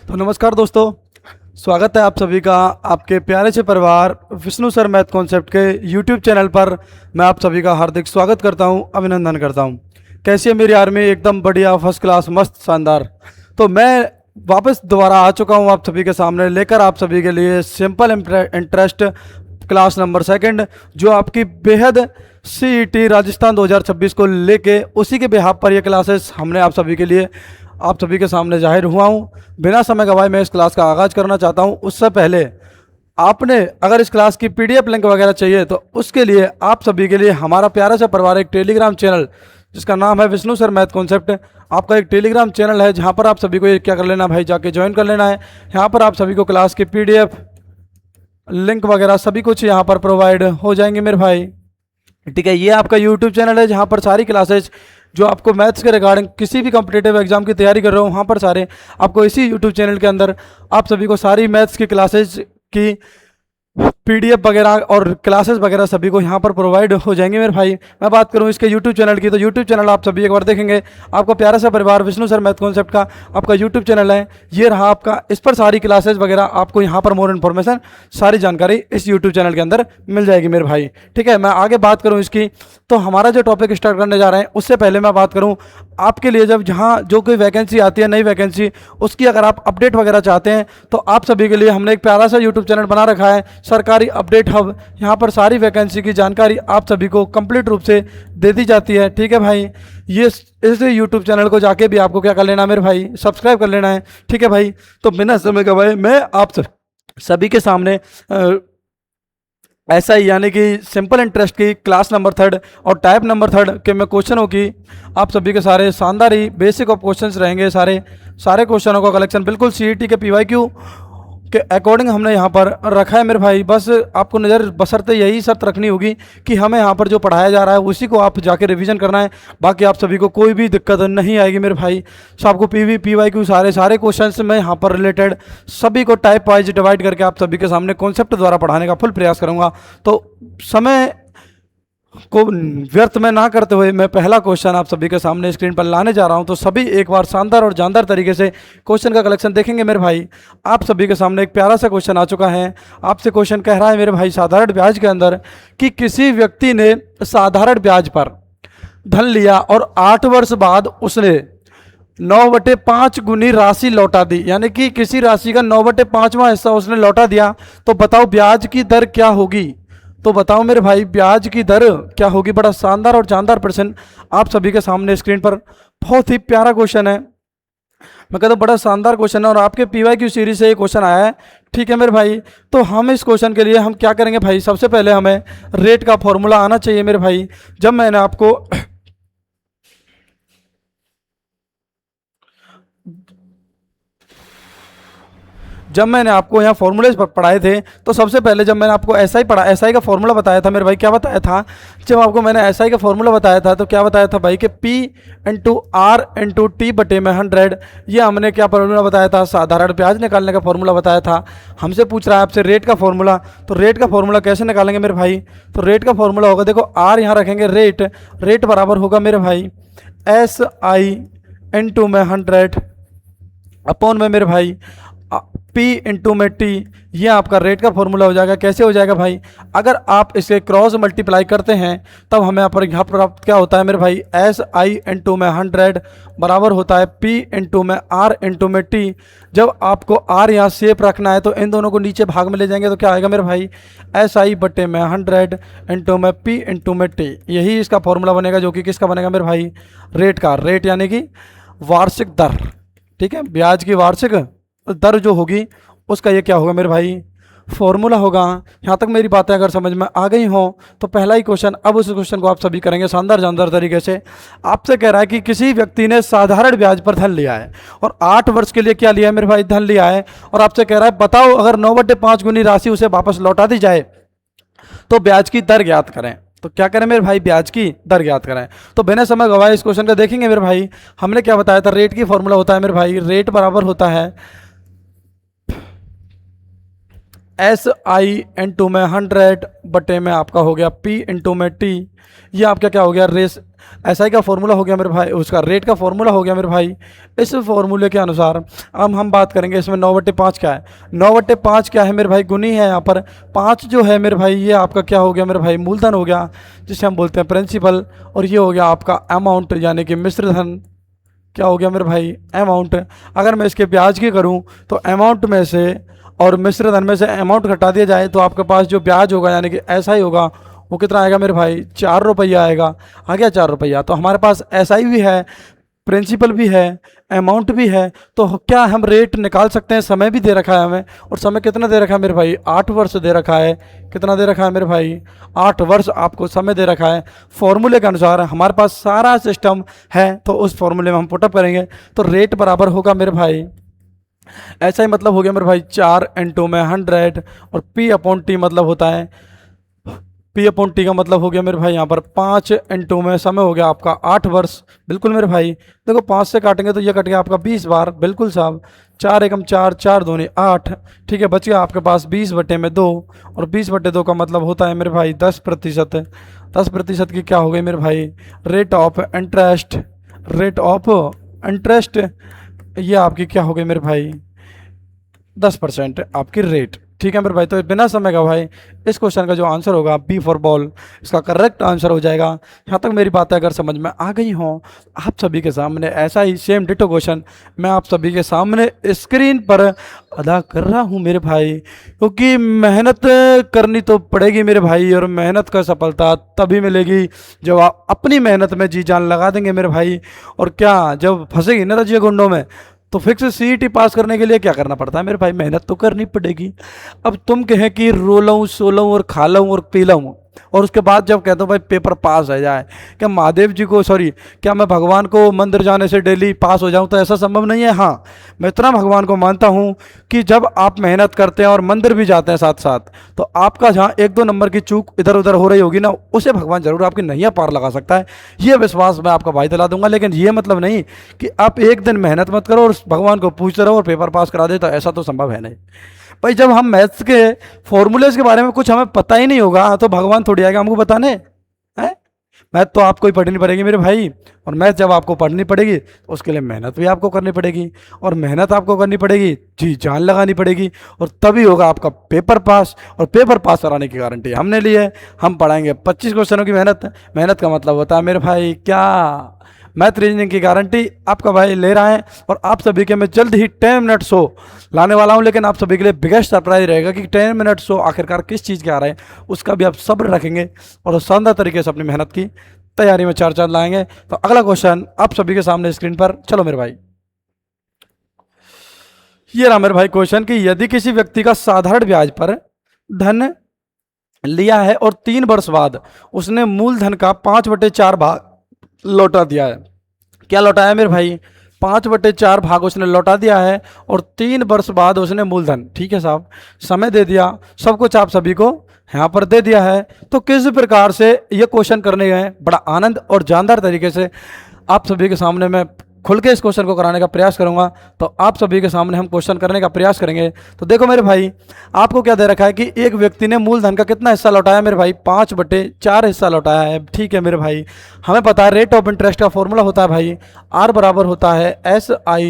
तो नमस्कार दोस्तों, स्वागत है आप सभी का आपके प्यारे से परिवार विष्णु सर मैथ कॉन्सेप्ट के यूट्यूब चैनल पर। मैं आप सभी का हार्दिक स्वागत करता हूं, अभिनंदन करता हूं। कैसी है मेरी आर्मी? एकदम बढ़िया, फर्स्ट क्लास, मस्त, शानदार। तो मैं वापस दोबारा आ चुका हूं आप सभी के सामने लेकर आप सभी के लिए simple interest class number second, जो आपकी बेहद सीईटी राजस्थान 2026 को लेके उसी के बिहाफ पर ये क्लासेस हमने आप सभी के लिए आप सभी के सामने जाहिर हुआ हूँ। बिना समय गवाए मैं इस क्लास का आगाज़ करना चाहता हूँ। उससे पहले आपने अगर इस क्लास की पीडीएफ लिंक वगैरह चाहिए तो उसके लिए आप सभी के लिए हमारा प्यारा सा परिवार एक टेलीग्राम चैनल जिसका नाम है विष्णु सर मैथ कॉन्सेप्ट, आपका एक टेलीग्राम चैनल है जहाँ पर आप सभी को ये क्या कर लेना भाई, जाके ज्वाइन कर लेना है। यहाँ पर आप सभी को क्लास की पीडीएफ लिंक वगैरह सभी कुछ यहाँ पर प्रोवाइड हो जाएंगे मेरे भाई। ठीक है, ये आपका यूट्यूब चैनल है जहाँ पर सारी क्लासेज जो आपको मैथ्स के रिगार्डिंग किसी भी कॉम्पिटेटिव एग्जाम की तैयारी कर रहे हो वहाँ पर सारे आपको इसी यूट्यूब चैनल के अंदर आप सभी को सारी मैथ्स की क्लासेज की पीडीएफ वगैरह और क्लासेस वगैरह सभी को यहाँ पर प्रोवाइड हो जाएंगे मेरे भाई। मैं बात करूँ इसके यूट्यूब चैनल की तो यूट्यूब चैनल आप सभी एक बार देखेंगे, आपका प्यारा सा परिवार विष्णु सर मैथ कॉन्सेप्ट का आपका यूट्यूब चैनल है, ये रहा आपका। इस पर सारी क्लासेस वगैरह आपको यहाँ पर मोर इन्फॉर्मेशन सारी जानकारी इस यूट्यूब चैनल के अंदर मिल जाएगी मेरे भाई। ठीक है, मैं आगे बात करूँ इसकी तो हमारा जो टॉपिक स्टार्ट करने जा रहे हैं उससे पहले मैं बात करूँ आपके लिए जब जहाँ जो कोई वैकेंसी आती है, नई वैकेंसी, उसकी अगर आप अपडेट वगैरह चाहते हैं तो आप सभी के लिए हमने एक प्यारा सा यूट्यूब चैनल बना रखा है, सरकारी अपडेट हब। यहाँ पर सारी वैकेंसी की जानकारी आप सभी को कंप्लीट रूप से दे दी जाती है। ठीक है भाई, ये इस यूट्यूब चैनल को जाके भी आपको क्या कर लेना है मेरे भाई, सब्सक्राइब कर लेना है। ठीक है भाई, तो बिना समय गवाए मैं आप सभी के सामने ऐसा ही यानी कि सिंपल इंटरेस्ट की क्लास नंबर थर्ड और टाइप नंबर थर्ड के में क्वेश्चनों की आप सभी के सारे शानदार ही बेसिक ऑफ क्वेश्चंस रहेंगे। सारे क्वेश्चनों का कलेक्शन बिल्कुल सीईटी के पीवाईक्यू के अकॉर्डिंग हमने यहाँ पर रखा है मेरे भाई। बस आपको नज़र बसरते यही शर्त रखनी होगी कि हमें यहाँ पर जो पढ़ाया जा रहा है उसी को आप जाके रिवीजन करना है, बाकी आप सभी को कोई भी दिक्कत नहीं आएगी मेरे भाई। सो आपको पीवाईक्यू सारे क्वेश्चंस में यहाँ पर रिलेटेड सभी को टाइप वाइज डिवाइड करके आप सभी के सामने कॉन्सेप्ट द्वारा पढ़ाने का फुल प्रयास करूँगा। तो समय को व्यर्थ में ना करते हुए मैं पहला क्वेश्चन आप सभी के सामने स्क्रीन पर लाने जा रहा हूं। तो सभी एक बार शानदार और जानदार तरीके से क्वेश्चन का कलेक्शन देखेंगे मेरे भाई। आप सभी के सामने एक प्यारा सा क्वेश्चन आ चुका है। आपसे क्वेश्चन कह रहा है मेरे भाई, साधारण ब्याज के अंदर कि किसी व्यक्ति ने साधारण ब्याज पर धन लिया और 8 वर्ष बाद उसने 9/5 गुनी राशि लौटा दी, यानी कि किसी राशि का 9/5वां हिस्सा उसने लौटा दिया। तो बताओ ब्याज की दर क्या होगी? तो बताओ मेरे भाई ब्याज की दर क्या होगी? बड़ा शानदार और जानदार प्रश्न आप सभी के सामने स्क्रीन पर, बहुत ही प्यारा क्वेश्चन है। मैं कहता हूँ बड़ा शानदार क्वेश्चन है और आपके पीवाईक्यू सीरीज से ये क्वेश्चन आया है। ठीक है मेरे भाई, तो हम इस क्वेश्चन के लिए हम क्या करेंगे भाई, सबसे पहले हमें रेट का फॉर्मूला आना चाहिए मेरे भाई। जब मैंने आपको यहाँ फॉर्मूले पढ़ाए थे तो सबसे पहले जब मैंने आपको एसआई पढ़ा, एसआई का फॉर्मूला बताया था मेरे भाई, क्या बताया था? जब आपको मैंने एसआई का फॉर्मूला बताया था तो क्या बताया था भाई कि P into R into T बटे में 100, ये हमने क्या फॉर्मूला बताया था? साधारण ब्याज निकालने का फॉर्मूला बताया था। हमसे पूछ रहा है आपसे रेट का फॉर्मूला, तो रेट का फॉर्मूला कैसे निकालेंगे मेरे भाई? तो रेट का फॉर्मूला होगा, देखो आर यहाँ रखेंगे, रेट बराबर होगा मेरे भाई SI इंटू में 100 अपॉन में मेरे भाई P इंटू में T, ये आपका रेट का फॉर्मूला हो जाएगा। कैसे हो जाएगा भाई? अगर आप इसे क्रॉस मल्टीप्लाई करते हैं तब हमें यहाँ पर क्या होता है मेरे भाई, SI इंटू में 100 बराबर होता है P इंटू में R इंटू में T। जब आपको R यहाँ सेप रखना है तो इन दोनों को नीचे भाग में ले जाएंगे तो क्या आएगा मेरे भाई, SI बटे में 100 इंटू में P इंटू में T। यही इसका फॉर्मूला बनेगा, जो कि किसका बनेगा मेरे भाई, रेट का। रेट यानी कि वार्षिक दर। ठीक है, ब्याज की वार्षिक दर जो होगी उसका ये क्या होगा मेरे भाई, फॉर्मूला होगा। यहाँ तक मेरी बातें अगर समझ में आ गई हो तो पहला ही क्वेश्चन, अब उस क्वेश्चन को आप सभी करेंगे शानदार जानदार तरीके से। आपसे कह रहा है कि किसी व्यक्ति ने साधारण ब्याज पर धन लिया है और 8 वर्ष के लिए क्या लिया है मेरे भाई, धन लिया है, और आपसे कह रहा है बताओ अगर 9/5 गुनी राशि उसे वापस लौटा दी जाए तो ब्याज की दर ज्ञात करें। तो क्या करें मेरे भाई, ब्याज की दर ज्ञात करें। तो बिना समय गवाए इस क्वेश्चन को देखेंगे मेरे भाई। हमने क्या बताया था, रेट की फॉर्मूला होता है मेरे भाई, रेट बराबर होता है SI में 100 बटे में आपका हो गया P इंटू में T। ये आपका क्या हो गया, रेस SI का फॉर्मूला हो गया मेरे भाई, उसका रेट का फॉर्मूला हो गया मेरे भाई। इस फॉर्मूले के अनुसार अब हम बात करेंगे इसमें 9/5 क्या है। 9/5 क्या है मेरे भाई, गुनी है यहाँ पर। 5 जो है मेरे भाई ये आपका क्या हो गया मेरे भाई, मूलधन हो गया जिसे हम बोलते हैं प्रिंसिपल। और ये हो गया आपका अमाउंट यानी कि मिश्र धन। क्या हो गया मेरे भाई, अमाउंट। अगर मैं इसके ब्याज की करूँ तो अमाउंट में से और मिश्र धन में से अमाउंट घटा दिया जाए तो आपके पास जो ब्याज होगा यानी कि SI होगा वो कितना आएगा मेरे भाई, 4 रुपया आएगा। आ गया 4 रुपया। तो हमारे पास SI भी है, प्रिंसिपल भी है, अमाउंट भी है। तो क्या हम रेट निकाल सकते हैं। समय भी दे रखा है हमें, और समय कितना दे रखा है मेरे भाई, 8 वर्ष दे रखा है। कितना दे रखा है मेरे भाई, 8 वर्ष आपको समय दे रखा है। फॉर्मूले के अनुसार हमारे पास सारा सिस्टम है, तो उस फॉर्मूले में हम पुटअप करेंगे तो रेट बराबर होगा मेरे भाई, ऐसा ही मतलब हो गया मेरे भाई 4 इंटू में 100 और P/T मतलब होता है, P/T का मतलब हो गया मेरे भाई यहाँ पर 5 इंटू में समय हो गया आपका 8 वर्ष। बिल्कुल मेरे भाई, देखो 5 से काटेंगे तो ये कट गया आपका 20 बार। बिल्कुल साहब, 4 एकम 4, 4 दूनी 8। ठीक है, बच गया आपके पास 20/2। और 20/2 का मतलब होता है मेरे भाई 10%। 10% की क्या हो गई मेरे भाई, rate of interest. Rate of interest ये आपकी क्या हो गई मेरे भाई, 10% आपकी रेट। ठीक है मेरे भाई, तो बिना समय का भाई इस क्वेश्चन का जो आंसर होगा B फॉर बॉल, इसका करेक्ट आंसर हो जाएगा। यहाँ तक मेरी बातें अगर समझ में आ गई हों, आप सभी के सामने ऐसा ही सेम डिटो क्वेश्चन मैं आप सभी के सामने स्क्रीन पर अदा कर रहा हूँ मेरे भाई, क्योंकि मेहनत करनी तो पड़ेगी मेरे भाई, और मेहनत का सफलता तभी मिलेगी जब आप अपनी मेहनत में जी जान लगा देंगे मेरे भाई। और क्या जब फंसेगी ना रजिए गुंडों में, तो फिक्स CET पास करने के लिए क्या करना पड़ता है मेरे भाई, मेहनत तो करनी पड़ेगी। अब तुम कहें कि रो लूँ, सो लूँ और खा लूँ और पी लूँ, और उसके बाद जब कहते हो भाई पेपर पास हो जाए, क्या महादेव जी को क्या मैं भगवान को मंदिर जाने से डेली पास हो जाऊं, तो ऐसा संभव नहीं है। हाँ, मैं इतना भगवान को मानता हूं कि जब आप मेहनत करते हैं और मंदिर भी जाते हैं साथ साथ, तो आपका जहाँ 1-2 नंबर की चूक इधर उधर हो रही होगी ना, उसे भगवान जरूर आपकी नैया पार लगा सकता है। ये विश्वास मैं आपका भाई दिला दूंगा। लेकिन ये मतलब नहीं कि आप एक दिन मेहनत मत करो और भगवान को पूछते रहो और पेपर पास करा दे, तो ऐसा तो संभव है नहीं भाई। जब हम मैथ्स के फॉर्मूलेज के बारे में कुछ हमें पता ही नहीं होगा तो भगवान थोड़ी आएगा हमको बताने हैं। मैथ तो आपको ही पढ़नी पड़ेगी मेरे भाई, और मैथ जब आपको पढ़नी पड़ेगी तो उसके लिए मेहनत भी आपको करनी पड़ेगी, और मेहनत आपको करनी पड़ेगी, जी जान लगानी पड़ेगी, और तभी होगा आपका पेपर पास। और पेपर पास कराने की गारंटी हमने ली है। हम पढ़ाएंगे 25 क्वेश्चनों की मेहनत। मेहनत का मतलब होता है मेरे भाई क्या, मैथ रीजनिंग की गारंटी आपका भाई ले रहा है। और आप सभी के मैं जल्द ही 10 मिनट शो लाने वाला हूं, लेकिन आप सभी के लिए बिगेस्ट सरप्राइज रहेगा कि 10 मिनट शो आखिरकार किस चीज़ के आ रहे हैं, उसका भी आप सब्र रखेंगे और शानदार तरीके से अपनी मेहनत की तैयारी में चार चांद लाएंगे। तो अगला क्वेश्चन आप सभी के सामने स्क्रीन पर, चलो मेरे भाई, ये रहा मेरे भाई क्वेश्चन कि यदि किसी व्यक्ति का साधारण ब्याज पर धन लिया है और 3 वर्ष बाद उसने मूलधन का 5/4 भाग लौटा दिया है। क्या लौटाया मेरे भाई, 5/4 भाग उसने लौटा दिया है, और 3 वर्ष बाद उसने मूलधन, ठीक है साहब, समय दे दिया, सब कुछ आप सभी को यहाँ पर दे दिया है। तो किस प्रकार से ये क्वेश्चन करने गए, बड़ा आनंद और जानदार तरीके से आप सभी के सामने मैं खुल के इस क्वेश्चन को कराने का प्रयास करूंगा। तो आप सभी के सामने हम क्वेश्चन करने का प्रयास करेंगे। तो देखो मेरे भाई, आपको क्या दे रखा है कि एक व्यक्ति ने मूलधन का कितना हिस्सा लौटाया मेरे भाई, 5/4 हिस्सा लौटाया है। ठीक है मेरे भाई, हमें पता है रेट ऑफ इंटरेस्ट का फॉर्मूला होता है भाई, R बराबर होता है SI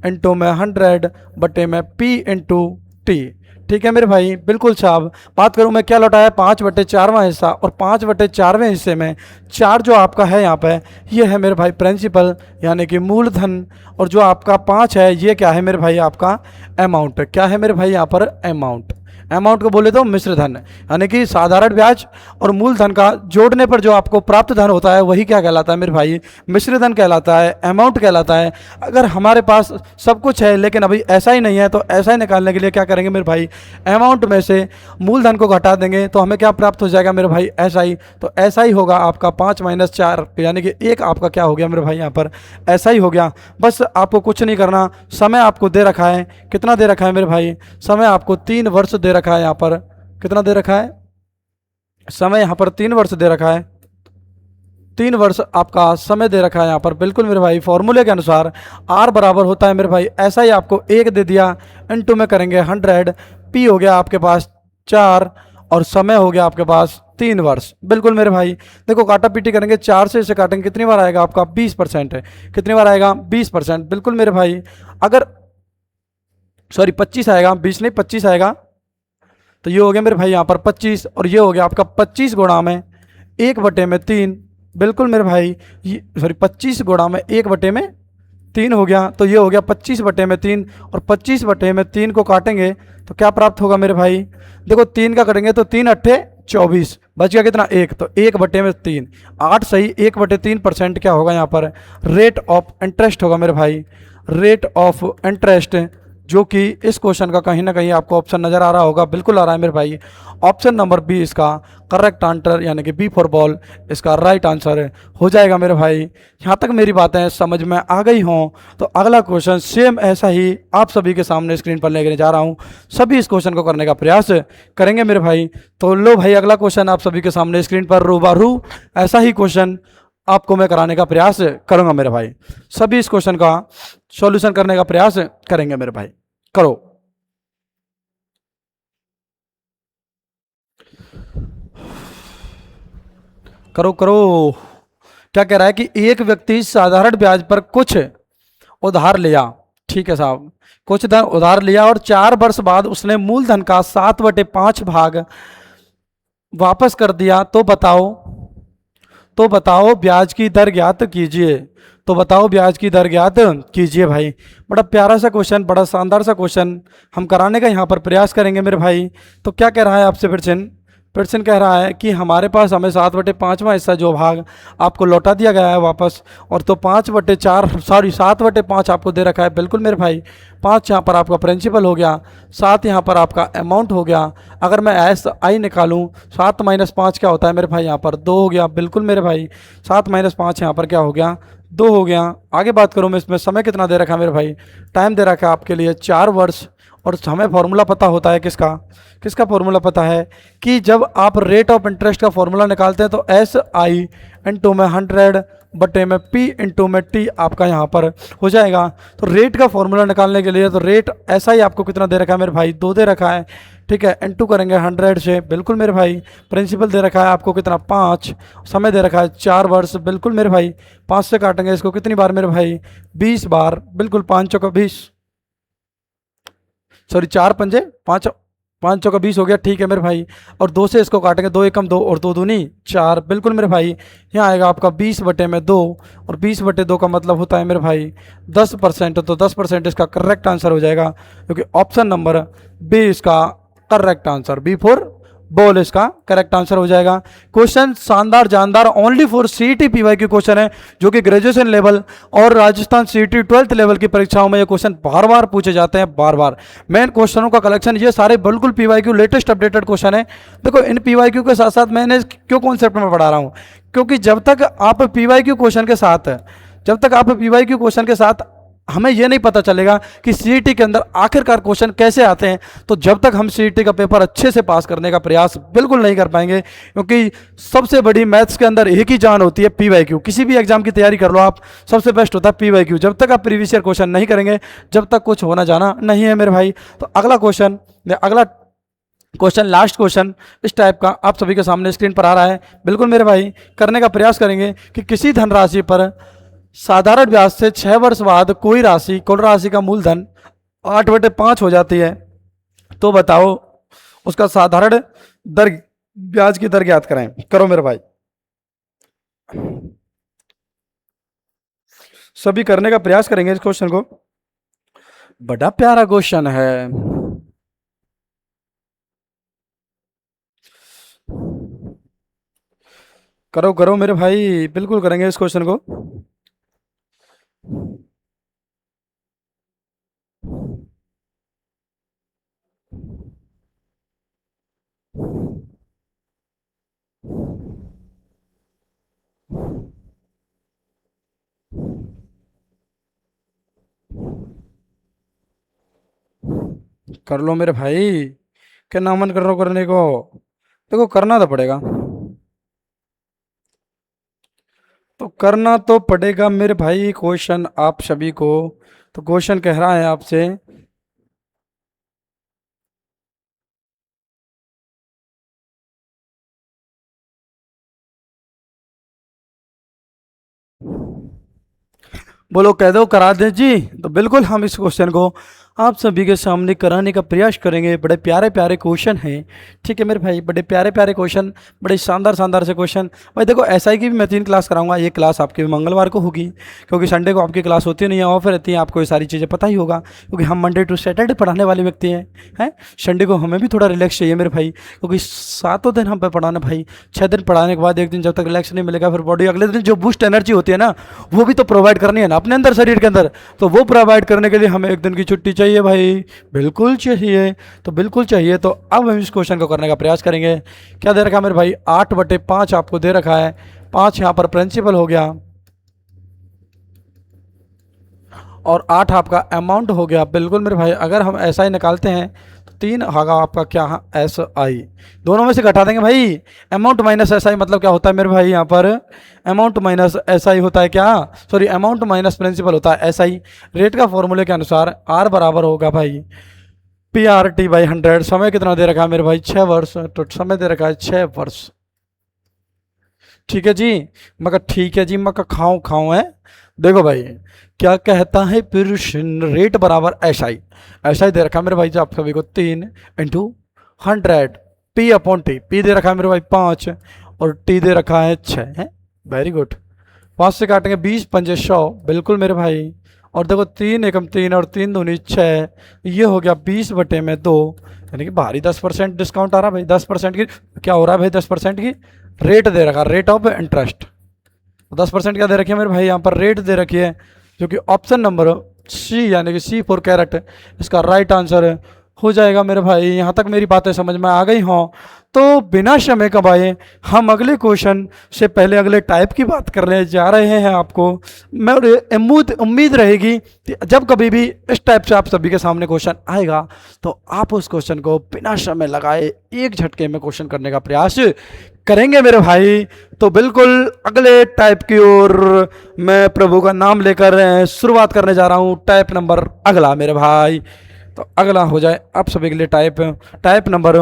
इंटू में 100 बटे में P/T। ठीक है मेरे भाई, बिल्कुल साहब। बात करूं मैं, क्या लौटाया, 5/4वां हिस्सा, और 5/4वें हिस्से में 4 जो आपका है यहाँ पे, ये है मेरे भाई प्रिंसिपल यानी कि मूलधन, और जो आपका 5 है ये क्या है मेरे भाई, आपका अमाउंट। क्या है मेरे भाई यहाँ पर, अमाउंट। अमाउंट को बोले तो मिश्र धन, यानी कि साधारण ब्याज और मूलधन का जोड़ने पर जो आपको प्राप्त धन होता है वही क्या कहलाता है मेरे भाई, मिश्र धन कहलाता है, अमाउंट कहलाता है। अगर हमारे पास सब कुछ है लेकिन अभी ऐसा ही नहीं है, तो ऐसा ही निकालने के लिए क्या करेंगे मेरे भाई, अमाउंट में से मूलधन को घटा देंगे तो हमें क्या प्राप्त हो जाएगा मेरे भाई, ऐसा ही। तो ऐसा ही होगा आपका 5 - 4 यानी कि 1 आपका क्या हो गया मेरे भाई यहाँ पर, ऐसा ही हो गया। बस आपको कुछ नहीं करना, समय आपको दे रखा है, कितना दे रखा है मेरे भाई, समय आपको 3 वर्ष दे रखा है। यहाँ पर कितना दे रखा है, समय यहाँ पर 3 वर्ष दे रखा है, 3 वर्ष आपका समय दे रखा है यहाँ पर। बिल्कुल मेरे भाई, फॉर्मूले के अनुसार R बराबर होता है मेरे भाई, ऐसा ही आपको 1 दे दिया, इंटू में करेंगे 100, P हो गया आपके पास 4 और समय हो गया आपके पास 3 वर्ष। बिल्कुल मेरे भाई, देखो काटा पीटी करेंगे, 4 से इसे काटेंगे, कितनी बार आएगा आपका 20% है, कितनी बार आएगा 20%। बिल्कुल मेरे भाई, अगर सॉरी 25 आएगा, 20 नहीं 25 आएगा, तो ये हो गया मेरे भाई यहाँ पर 25, और ये हो गया आपका 25 गुणा में 1/3। बिल्कुल मेरे भाई, ये सॉरी 25 गुणा में 1/3 हो गया, तो ये हो गया 25/3। और 25/3 को काटेंगे तो क्या प्राप्त होगा मेरे भाई, देखो 3 का करेंगे तो 3 अट्ठे 24, बच गया कितना 1, तो 1/3, 8 सही 1/3% क्या होगा यहाँ पर, रेट ऑफ इंटरेस्ट होगा मेरे भाई, रेट ऑफ इंटरेस्ट, जो कि इस क्वेश्चन का कहीं ना कहीं आपको ऑप्शन नजर आ रहा होगा, बिल्कुल आ रहा है मेरे भाई। ऑप्शन नंबर बी इसका करेक्ट आंसर, यानी कि बी फॉर बॉल इसका राइट आंसर हो जाएगा मेरे भाई। यहाँ तक मेरी बातें समझ में आ गई हों तो अगला क्वेश्चन सेम ऐसा ही आप सभी के सामने स्क्रीन पर लेकर जा रहा हूँ, सभी इस क्वेश्चन को करने का प्रयास करेंगे मेरे भाई। तो लो भाई, अगला क्वेश्चन आप सभी के सामने स्क्रीन पर रूबरू ऐसा ही क्वेश्चन आपको मैं कराने का प्रयास करूंगा मेरे भाई। सभी इस क्वेश्चन का सॉल्यूशन करने का प्रयास करेंगे मेरे भाई, करो। करो करो। क्या कह रहा है कि एक व्यक्ति साधारण ब्याज पर कुछ उधार लिया, ठीक है साहब, कुछ धन उधार लिया और 4 वर्ष बाद उसने मूलधन का 7/5 भाग वापस कर दिया, तो बताओ ब्याज की दर ज्ञात कीजिए। तो बताओ ब्याज की दर ज्ञात कीजिए भाई। बड़ा प्यारा सा क्वेश्चन, बड़ा शानदार सा क्वेश्चन हम कराने का यहाँ पर प्रयास करेंगे मेरे भाई। तो क्या कह रहा है आपसे पिटसन कह रहा है कि हमारे पास हमें 7/5वां हिस्सा जो भाग आपको लौटा दिया गया है वापस, और तो 5/4 सॉरी 7/5 आपको दे रखा है। बिल्कुल मेरे भाई, 5 यहाँ पर आपका प्रिंसिपल हो गया, 7 यहाँ पर आपका अमाउंट हो गया। अगर मैं SI निकालूं, 7 - 5 क्या होता है मेरे भाई, यहाँ पर 2 हो गया। बिल्कुल मेरे भाई, 7 - 5 यहाँ पर क्या हो गया, 2 हो गया। आगे बात करूँ मैं, इसमें समय कितना दे रखा है मेरे भाई, टाइम दे रखा है आपके लिए 4 वर्ष। और हमें फॉर्मूला पता होता है किसका, किसका फॉर्मूला पता है कि जब आप रेट ऑफ इंटरेस्ट का फॉर्मूला निकालते हैं तो SI इंटू में 100/P/T आपका यहाँ पर हो जाएगा। तो रेट का फॉर्मूला निकालने के लिए तो रेट SI आपको कितना दे रखा है मेरे भाई, 2 दे रखा है, ठीक है। इंटू करेंगे 100 से, बिल्कुल मेरे भाई। प्रिंसिपल दे रखा है आपको कितना 5, समय दे रखा है 4 वर्ष, बिल्कुल मेरे भाई। 5 से काटेंगे इसको कितनी बार मेरे भाई, 20 बार, बिल्कुल 5 चौका 20, सॉरी 4 पंजे 5, 5 चौका 20 हो गया, ठीक है मेरे भाई। और 2 से इसको काटेंगे, 2 एकम 2 और 2 दूनी 4, बिल्कुल मेरे भाई। यहाँ आएगा आपका 20/2, और 20/2 का मतलब होता है मेरे भाई 10%। तो 10% इसका करेक्ट आंसर हो जाएगा, क्योंकि ऑप्शन नंबर बी इसका correct answer, B for ball इसका करेक्ट आंसर हो जाएगा। क्वेश्चन शानदार जानदार, only for CET PYQ question है, जो कि ग्रेजुएशन लेवल और राजस्थान CET 12th लेवल की परीक्षाओं में ये क्वेश्चन बार बार पूछे जाते हैं, बार बार। मेन क्वेश्चनों का कलेक्शन ये सारे बिल्कुल PYQ लेटेस्ट अपडेटेड क्वेश्चन है। देखो इन PYQ के साथ साथ मैंने क्यों कॉन्सेप्ट में पढ़ा रहा हूँ, क्योंकि जब तक आप PYQ क्वेश्चन के साथ हमें यह नहीं पता चलेगा कि CET के अंदर आखिरकार क्वेश्चन कैसे आते हैं, तो जब तक हम CET का पेपर अच्छे से पास करने का प्रयास बिल्कुल नहीं कर पाएंगे। क्योंकि सबसे बड़ी मैथ्स के अंदर एक ही जान होती है, PYQ। किसी भी एग्जाम की तैयारी कर लो आप, सबसे बेस्ट होता है PYQ। जब तक आप प्रीवियस ईयर क्वेश्चन नहीं करेंगे, जब तक कुछ होना जाना नहीं है मेरे भाई। तो अगला क्वेश्चन लास्ट क्वेश्चन इस टाइप का आप सभी के सामने स्क्रीन पर आ रहा है। बिल्कुल मेरे भाई, करने का प्रयास करेंगे कि किसी धनराशि पर साधारण ब्याज से 6 वर्ष बाद कोई राशि, कुल राशि का मूलधन 8/5 हो जाती है, तो बताओ उसका साधारण दर, ब्याज की दर ज्ञात करें। करो मेरे भाई, सभी करने का प्रयास करेंगे इस क्वेश्चन को, बड़ा प्यारा क्वेश्चन है। करो करो मेरे भाई, बिल्कुल करेंगे इस क्वेश्चन को। कर लो मेरे भाई, क्या नामन कर रहा हो करने को, देखो करना तो पड़ेगा, तो करना तो पड़ेगा मेरे भाई क्वेश्चन आप सभी को। तो क्वेश्चन कह रहा है आपसे बोलो कह दो करा दें जी। तो बिल्कुल हम इस क्वेश्चन को आप सभी के सामने कराने का प्रयास करेंगे। बड़े प्यारे प्यारे क्वेश्चन हैं, ठीक है मेरे भाई, बड़े प्यारे प्यारे क्वेश्चन, बड़े शानदार शानदार से क्वेश्चन। भाई देखो एसआई की भी मैं 3 क्लास कराऊंगा। ये क्लास आपकी मंगलवार को होगी, क्योंकि संडे को आपकी क्लास होती नहीं है, ऑफ रहती है। आपको ये सारी चीज़ें पता ही होगा, क्योंकि हम मंडे टू सैटरडे पढ़ाने वाले व्यक्ति हैं। संडे को हमें भी थोड़ा रिलैक्स चाहिए मेरे भाई, क्योंकि 7 दिन हम पे पढ़ाना भाई। 6 दिन पढ़ाने के बाद एक दिन जब तक रिलैक्स नहीं मिलेगा, फिर बॉडी अगले दिन जो बूस्ट एनर्जी होती है ना, वो भी तो प्रोवाइड करनी है ना अपने अंदर, शरीर के अंदर। तो वो प्रोवाइड करने के लिए हमें एक दिन की छुट्टी चाहिए भाई, बिल्कुल चाहिए। तो बिल्कुल चाहिए। तो अब हम इस क्वेश्चन को करने का प्रयास करेंगे। क्या दे रखा है मेरे भाई, 8/5 आपको दे रखा है। 5 यहाँ पर प्रिंसिपल हो गया, और 8 आपका अमाउंट हो गया। बिल्कुल मेरे भाई, अगर हम ऐसा ही निकालते हैं तो 3 होगा आपका क्या, एस आई। दोनों में से घटा देंगे भाई। अमाउंट माइनस एस आई मतलब क्या होता है मेरे भाई, यहाँ पर अमाउंट माइनस एस आई होता है क्या, सॉरी अमाउंट माइनस प्रिंसिपल होता है एस आई। रेट का फॉर्मूले के अनुसार आर बराबर होगा भाई पी आर टी बाई 100। समय कितना दे रखा है मेरे भाई, 6 वर्ष। तो समय दे रखा है 6 वर्ष। ठीक है जी, मगर ठीक है जी, मगर खाऊं खाऊं है। देखो भाई क्या कहता है प्रश्न, रेट बराबर एस आई। एस आई दे रखा है मेरे भाई आप सभी को 3/100 पी अपॉन टी। पी दे रखा है मेरे भाई 5 और टी दे रखा है 6 है। Very good. 5 से काटेंगे 20 पंजे 100, बिल्कुल मेरे भाई। और देखो 3 एकम 3 और 3 दूनी 6, ये हो गया 20/2। यानी कि भारी 10% डिस्काउंट आ रहा है भाई। 10% की क्या हो रहा है भाई, 10% की रेट दे रखा, रेट ऑफ इंटरेस्ट। 10% क्या दे रखी है मेरे भाई, यहाँ पर रेट दे रखी है, जो कि ऑप्शन नंबर सी यानी कि सी फॉर कैरेट इसका राइट आंसर हो जाएगा मेरे भाई। यहाँ तक मेरी बातें समझ में आ गई हों तो बिना समय कमाए हम अगले क्वेश्चन से पहले अगले टाइप की बात करने जा रहे हैं। आपको मैं उम्मीद रहेगी कि जब कभी भी इस टाइप से आप सभी के सामने क्वेश्चन आएगा तो आप उस क्वेश्चन को बिना समय लगाए एक झटके में क्वेश्चन करने का प्रयास करेंगे मेरे भाई। तो बिल्कुल अगले टाइप की ओर मैं प्रभु का नाम लेकर शुरुआत करने जा रहा हूँ। टाइप नंबर अगला मेरे भाई, तो अगला हो जाए आप सभी के लिए टाइप नंबर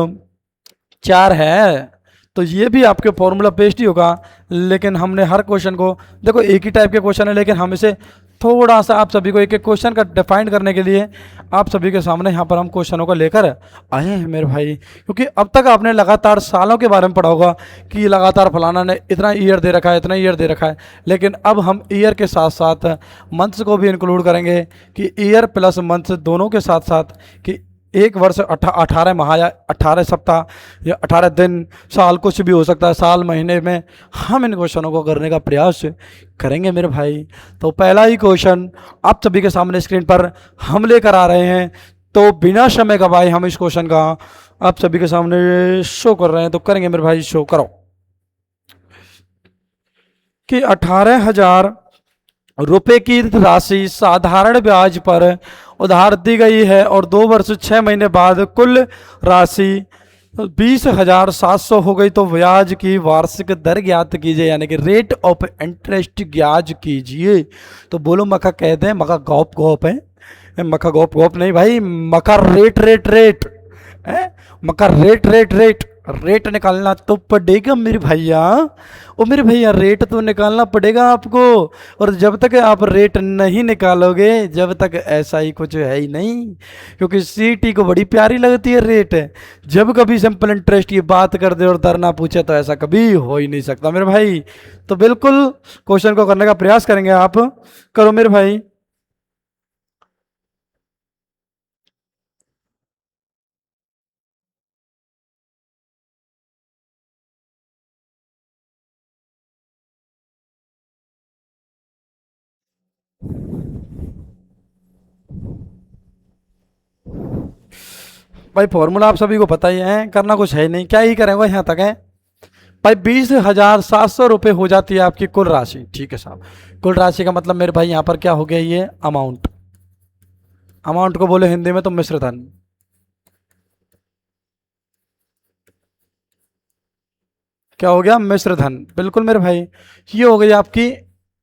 4 है। तो ये भी आपके फॉर्मूला बेस्ड ही होगा, लेकिन हमने हर क्वेश्चन को, देखो एक ही टाइप के क्वेश्चन है, लेकिन हम इसे थोड़ा सा आप सभी को एक एक क्वेश्चन का डिफाइन करने के लिए आप सभी के सामने यहाँ पर हम क्वेश्चनों को लेकर आए हैं मेरे भाई। क्योंकि अब तक आपने लगातार सालों के बारे में पढ़ा होगा कि लगातार फलाना ने इतना ईयर दे रखा है, इतना ईयर दे रखा है, लेकिन अब हम ईयर के साथ साथ मंथ्स को भी इंक्लूड करेंगे कि ईयर प्लस मंथ्स दोनों के साथ साथ कि एक वर्ष 18 माह या 18 सप्ताह या 18 दिन, साल कुछ भी हो सकता है, साल महीने में हम इन क्वेश्चनों को करने का प्रयास करेंगे मेरे भाई। तो पहला ही क्वेश्चन आप सभी के सामने स्क्रीन पर हम लेकर आ रहे हैं। तो बिना समय गवाए हम इस क्वेश्चन का आप सभी के सामने शो कर रहे हैं। तो करेंगे मेरे भाई, शो करो कि 18,000 रुपए की राशि साधारण ब्याज पर उधार दी गई है और 2 वर्ष 6 महीने बाद कुल राशि 20,700 हो गई। तो ब्याज की वार्षिक दर ज्ञात कीजिए, यानी कि रेट ऑफ इंटरेस्ट ज्ञात कीजिए। तो बोलो मक्का कहते हैं, मक्का गौप गौप है, मक्का गौप गौप नहीं भाई, मक्का रेट रेट रेट है, मक्का रेट रेट रेट। रेट निकालना तो पड़ेगा मेरे भैया, ओ मेरे भैया रेट तो निकालना पड़ेगा आपको। और जब तक आप रेट नहीं निकालोगे, जब तक ऐसा ही कुछ है ही नहीं, क्योंकि सीटी को बड़ी प्यारी लगती है रेट। जब कभी सिंपल इंटरेस्ट की बात कर दे और दर ना पूछे तो ऐसा कभी हो ही नहीं सकता मेरे भाई। तो बिल्कुल क्वेश्चन को करने का प्रयास करेंगे, आप करो मेरे भाई। भाई फॉर्मूला आप सभी को पता ही है, करना कुछ है नहीं, क्या ही करेंगे यहाँ तक है भाई। 20,700 रुपये हो जाती है आपकी कुल राशि। ठीक है साहब, कुल राशि का मतलब मेरे भाई यहाँ पर क्या हो गया, ये अमाउंट। अमाउंट को बोले हिंदी में तो मिश्र धन। क्या हो गया, मिश्र धन। बिल्कुल मेरे भाई, ये हो गई आपकी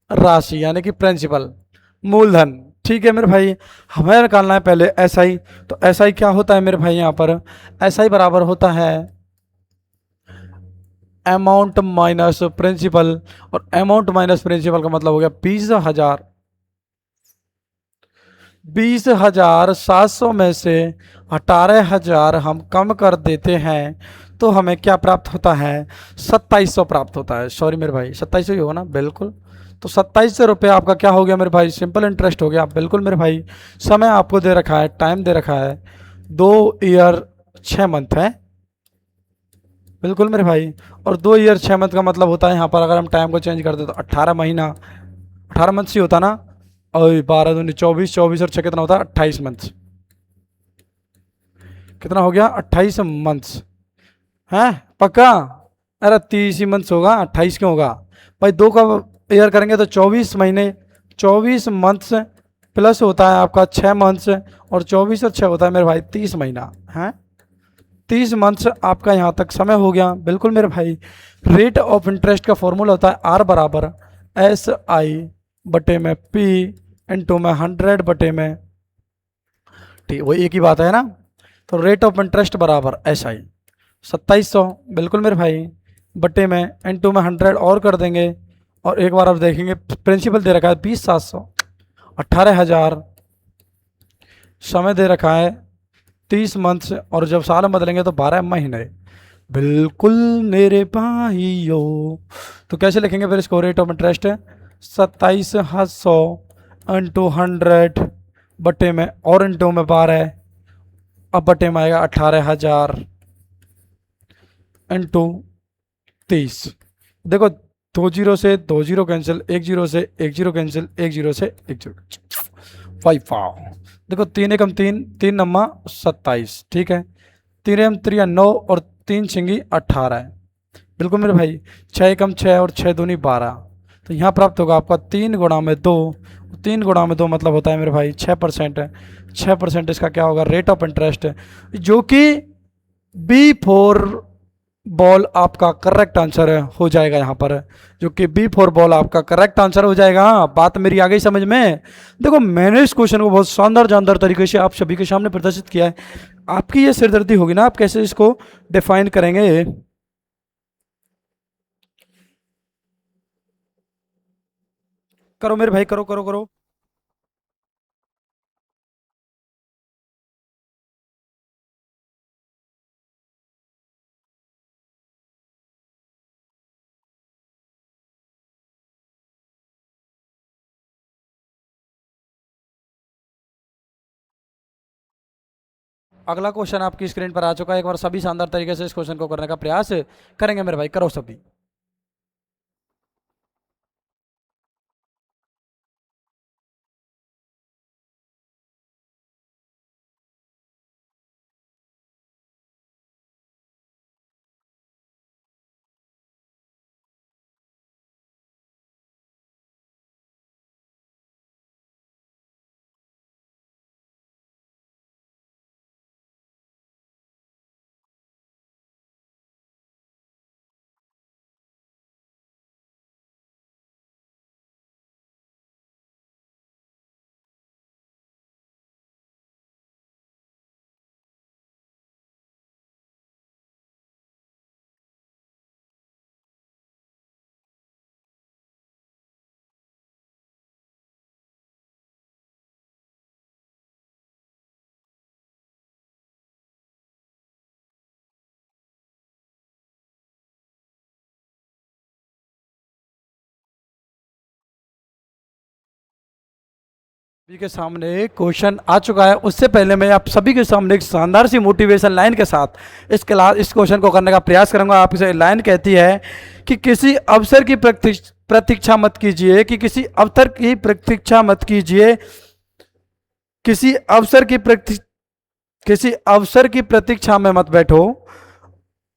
राशि यानी कि प्रिंसिपल, मूलधन। ठीक है मेरे भाई, हमें निकालना है पहले एस आई। तो एस आई क्या होता है मेरे भाई, यहाँ पर एस आई बराबर होता है अमाउंट माइनस प्रिंसिपल। और अमाउंट माइनस प्रिंसिपल का मतलब हो गया 20,000 20,700 में से 18,000 हम कम कर देते हैं तो हमें क्या प्राप्त होता है? 2700 प्राप्त होता है। सॉरी मेरे भाई, 2700 ही होगा ना? बिल्कुल। तो 2700 रुपये आपका क्या हो गया मेरे भाई? सिंपल इंटरेस्ट हो गया। बिल्कुल मेरे भाई। समय आपको दे रखा है, टाइम दे रखा है 2 ईयर 6 मंथ है। बिल्कुल मेरे भाई। और 2 ईयर 6 मंथ का मतलब होता है यहाँ पर अगर हम टाइम को चेंज कर दे तो 18 महीना, 18 मंथ ही होता ना। और 12 दूनी 24, 24 और 6 कितना होता है? 28 मंथ। कितना हो गया? 28 मंथ्स है पक्का? अरे 30 ही मंथ्स होगा, 28 क्यों होगा भाई? 2 का ईयर करेंगे तो 24 महीने, 24 मंथ्स प्लस होता है आपका 6 मंथ्स, और 24 और 6 होता है मेरे भाई 30 महीना है। 30 मंथ्स आपका यहाँ तक समय हो गया। बिल्कुल मेरे भाई। रेट ऑफ इंटरेस्ट का फॉर्मूला होता है आर बराबर SI/P/100/, ठीक वो एक ही बात है ना। तो रेट ऑफ इंटरेस्ट बराबर SI 2700, बिल्कुल मेरे भाई, बटे में ×100 और कर देंगे। और एक बार अब देखेंगे प्रिंसिपल दे रखा है 20,700, 18,000 समय दे रखा है 30 मंथ्स, और जब साल में बदलेंगे तो 12 महीने। बिल्कुल मेरे भाइयों। तो कैसे लिखेंगे फिर इसको? रेट ऑफ इंटरेस्ट 27,700 ×100 बटे में और इंटू में 12, अब बटे में आएगा 18,000 ×30। देखो 2 जीरो से 2 जीरो कैंसिल, 1 जीरो से 1 जीरो कैंसिल, 1 जीरो से 1 जीरो। 5 देखो 3 एकम 3, 3 नम्मा 27, ठीक है। 3 एकम 3 9 और 3 छिंगी 18 है। बिल्कुल मेरे भाई। 6 एकम 6 और 6 दूनी 12। तो यहाँ प्राप्त होगा आपका 3 गुणा में 2। 3 गुणा में 2 मतलब होता है मेरे भाई 6%। 6% इसका क्या होगा? रेट ऑफ इंटरेस्ट, जो कि B4 बॉल आपका करेक्ट आंसर हो जाएगा यहाँ पर। जो कि B4 बॉल आपका करेक्ट आंसर हो जाएगा। बात मेरी आ गई समझ में? देखो मैंने इस क्वेश्चन को बहुत शानदार जानदार तरीके से आप सभी के सामने प्रदर्शित किया है। आपकी ये सिरदर्दी होगी ना, आप कैसे इसको डिफाइन करेंगे? करो मेरे भाई, करो करो करो। अगला क्वेश्चन आपकी स्क्रीन पर आ चुका है। एक बार सभी शानदार तरीके से इस क्वेश्चन को करने का प्रयास करेंगे मेरे भाई। करो सभी। सभी के सामने क्वेश्चन आ चुका है। उससे पहले मैं आप सभी के सामने एक शानदार सी मोटिवेशन लाइन के साथ इस क्वेश्चन को करने का प्रयास करूंगा। आपसे लाइन कहती है कि किसी अवसर की प्रतीक्षा मत कीजिए, कि किसी अवसर की प्रतीक्षा मत कीजिए, किसी अवसर की किसी अवसर की प्रतीक्षा में मत बैठो।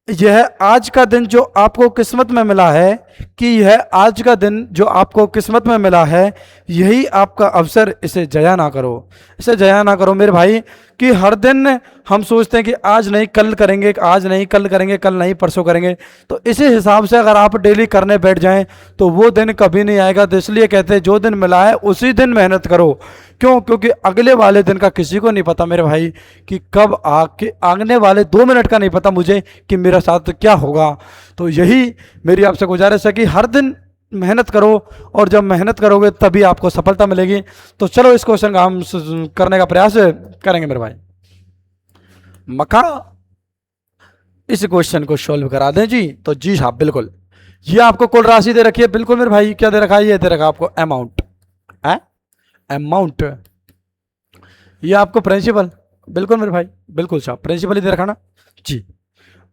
यह आज का दिन जो आपको किस्मत में मिला है, कि यह आज का दिन जो आपको किस्मत में मिला है, यही आपका अवसर। इसे जया ना करो, इसे जया ना करो मेरे भाई। कि हर दिन हम सोचते हैं कि आज नहीं कल करेंगे, आज नहीं कल करेंगे, कल नहीं परसों करेंगे। तो इसी हिसाब से अगर आप डेली करने बैठ जाएं तो वो दिन कभी नहीं आएगा। तो इसलिए कहते हैं जो दिन मिला है उसी दिन मेहनत करो। क्यों? क्योंकि अगले वाले दिन का किसी को नहीं पता मेरे भाई, कि कब आके आगने वाले 2 मिनट का नहीं पता मुझे कि मेरा साथ क्या होगा। तो यही मेरी आपसे गुजारिश है कि हर दिन मेहनत करो, और जब मेहनत करोगे तभी आपको सफलता मिलेगी। तो चलो इस क्वेश्चन का हम करने का प्रयास करेंगे मेरे भाई। मक्खा इस क्वेश्चन को सॉल्व करा दें जी। तो जी साहब बिल्कुल, ये आपको कुल राशि दे रखी है, बिल्कुल मेरे भाई। क्या दे रखा है? ये दे रखा है आपको अमाउंट है, अमाउंट। ये आपको प्रिंसिपल, बिल्कुल मेरे भाई, बिल्कुल साहब प्रिंसिपल ही दे रखा ना जी।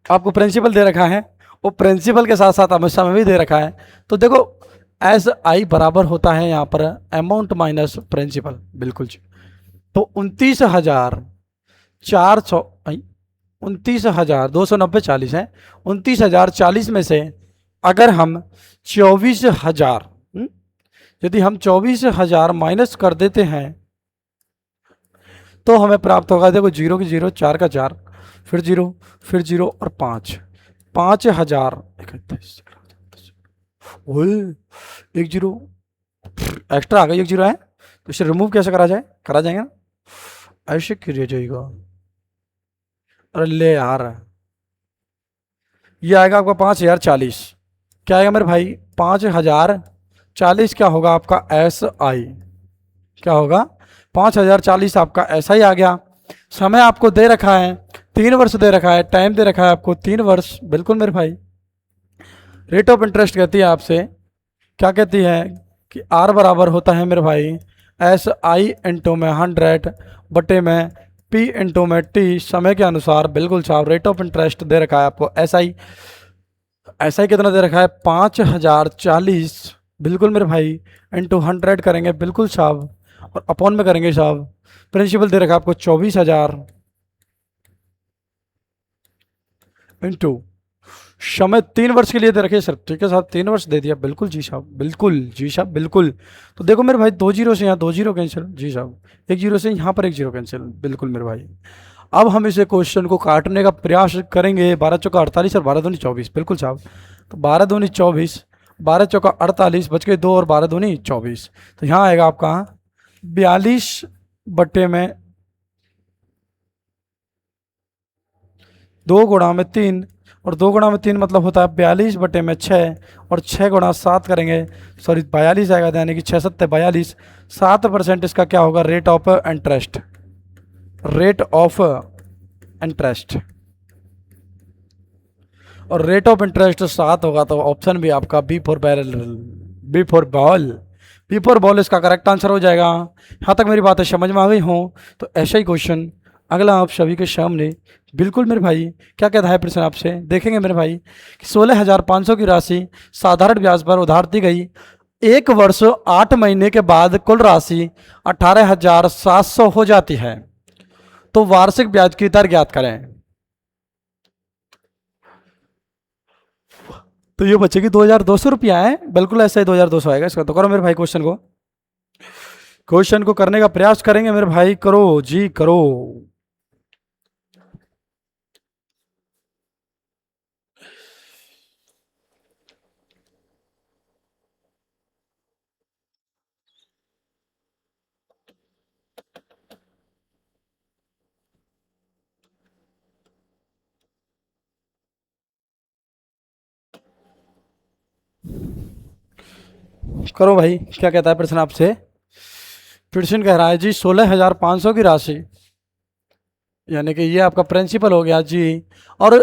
आपको प्रिंसिपल दे रखा है, वो प्रिंसिपल के साथ साथ हमें समय भी दे रखा है। तो देखो एस आई बराबर होता है यहाँ पर अमाउंट माइनस प्रिंसिपल, बिल्कुल जी। तो 29,400, 29,290 40 है। 29,040 में से अगर हम 24,000, यदि हम 24,000 माइनस कर देते हैं तो हमें प्राप्त होगा, देखो जीरो की जीरो, चार का चार, फिर जीरो, फिर जीरो और 5,000 ओए, एक जीरो एक्स्ट्रा आ गया, एक जीरो है तो इसे रिमूव कैसे करा जाए? करा जाएगा ना, ऐसे किया जाएगा। अरे ले यार, ये आएगा आपका 5,040। क्या आएगा मेरे भाई? 5,040 क्या होगा आपका? एस आई क्या होगा? 5,040 आपका ऐसा ही आ गया। समय आपको दे रखा है 3 वर्ष दे रखा है, टाइम दे रखा है आपको 3 वर्ष, बिल्कुल मेरे भाई। रेट ऑफ इंटरेस्ट कहती है आपसे, क्या कहती है कि आर बराबर होता है मेरे भाई एस आई इंटू में 100 बटे में पी इंटू में टी, समय के अनुसार, बिल्कुल साहब। रेट ऑफ इंटरेस्ट दे रखा है आपको एस आई, एस आई कितना दे रखा है? 5,040, बिल्कुल मेरे भाई, इंटू 100 करेंगे, बिल्कुल साहब, और अपॉन में करेंगे साहब। प्रिंसिपल दे रखा है आपको 24,000 इंटू समय 3 वर्ष के लिए दे रखे सर, ठीक है साहब, 3 वर्ष दे दिया, बिल्कुल जी साहब, बिल्कुल जी साहब, बिल्कुल। तो देखो मेरे भाई, 2 जीरो से यहाँ 2 जीरो कैंसिल जी साहब, 1 जीरो से यहाँ पर 1 जीरो कैंसिल, बिल्कुल मेरे भाई। अब हम इसे क्वेश्चन को काटने का प्रयास करेंगे। 12 चौका 48 और 12 दूनी 24, बिल्कुल साहब। तो 12 दूनी 24, 12 चौका 48, बच गए 2 और 12 दूनी 24। तो यहाँ आएगा आपका 42 बट्टे में 2 गुणा में 3, और 2 गुणा में 3 मतलब होता है 42 बटे में 6, और 6 गुणा 7 करेंगे, सॉरी 42 आएगा, यानी कि 6 7 42। 7% इसका क्या होगा? Rate of interest, rate of interest. और रेट ऑफ इंटरेस्ट 7 होगा तो ऑप्शन भी आपका B for barrel, B for ball, B for ball इसका करेक्ट आंसर हो जाएगा। यहाँ तक मेरी बातें समझ में आ गई हो तो ऐसा ही क्वेश्चन अगला आप सभी के सामने, बिल्कुल मेरे भाई। क्या कहता है प्रश्न आपसे? देखेंगे मेरे भाई कि 16,500 की राशि साधारण ब्याज पर उधार दी गई, 1 वर्ष 8 महीने के बाद कुल राशि 18,700 हो जाती है, तो वार्षिक ब्याज की दर ज्ञात करें। तो ये बचेगी 2,200 रुपया है, बिल्कुल ऐसा ही 2,200 आएगा इसका। तो करो मेरे भाई क्वेश्चन को, क्वेश्चन को करने का प्रयास करेंगे मेरे भाई, करो जी करो। करो भाई, क्या कहता है प्रश्न आपसे? प्रश्न कह रहा है जी 16,500 की राशि, यानी कि ये आपका प्रिंसिपल हो गया जी, और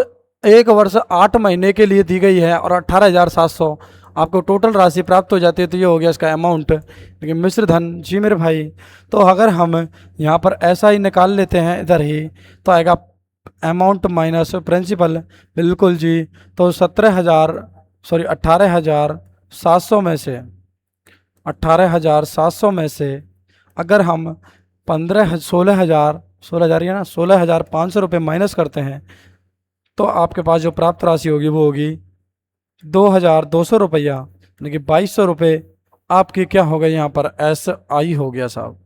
1 वर्ष 8 महीने के लिए दी गई है, और 18,700 आपको टोटल राशि प्राप्त हो जाती है। तो ये हो गया इसका अमाउंट, लेकिन मिश्र धन जी मेरे भाई। तो अगर हम यहाँ पर ऐसा ही निकाल लेते हैं इधर ही, तो आएगा अमाउंट माइनस प्रिंसिपल, बिल्कुल जी। तो 17,000, सॉरी 18,700 में से, 18,700 में से अगर हम 16,000 या ना 16,500 रुपये माइनस करते हैं, तो आपके पास जो प्राप्त राशि होगी वो होगी 2,200 रुपया, यानी कि 2,200 रुपये आपकी क्या हो गई यहाँ पर? एस आई हो गया साहब,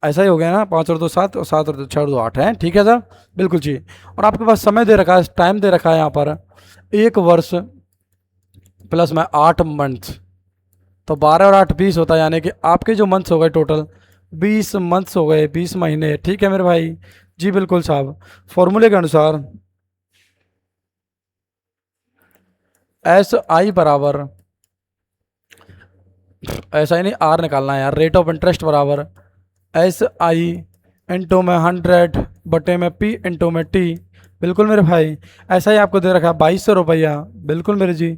ऐसा ही हो गया ना। 5 और 2 7, और 7 और 6 और 2 8 है, ठीक है साहब, बिल्कुल जी। और आपके पास समय दे रखा है, टाइम दे रखा है यहाँ पर 1 वर्ष प्लस में 8 मंथ, तो 12 और 8 20 होता है, यानी कि आपके जो मंथ्स हो गए टोटल 20 मंथ्स हो गए, 20 महीने, ठीक है मेरे भाई जी, बिल्कुल साहब। फॉर्मूले के अनुसार एस आई बराबर ऐसा ही नहीं, आर निकालना है यार। रेट ऑफ इंटरेस्ट बराबर एस आई इंटू में 100 बटे में पी इंटू में टी। बिल्कुल मेरे भाई, ऐसा ही आपको दे रखा है 2200 रुपया। बिल्कुल मेरे जी,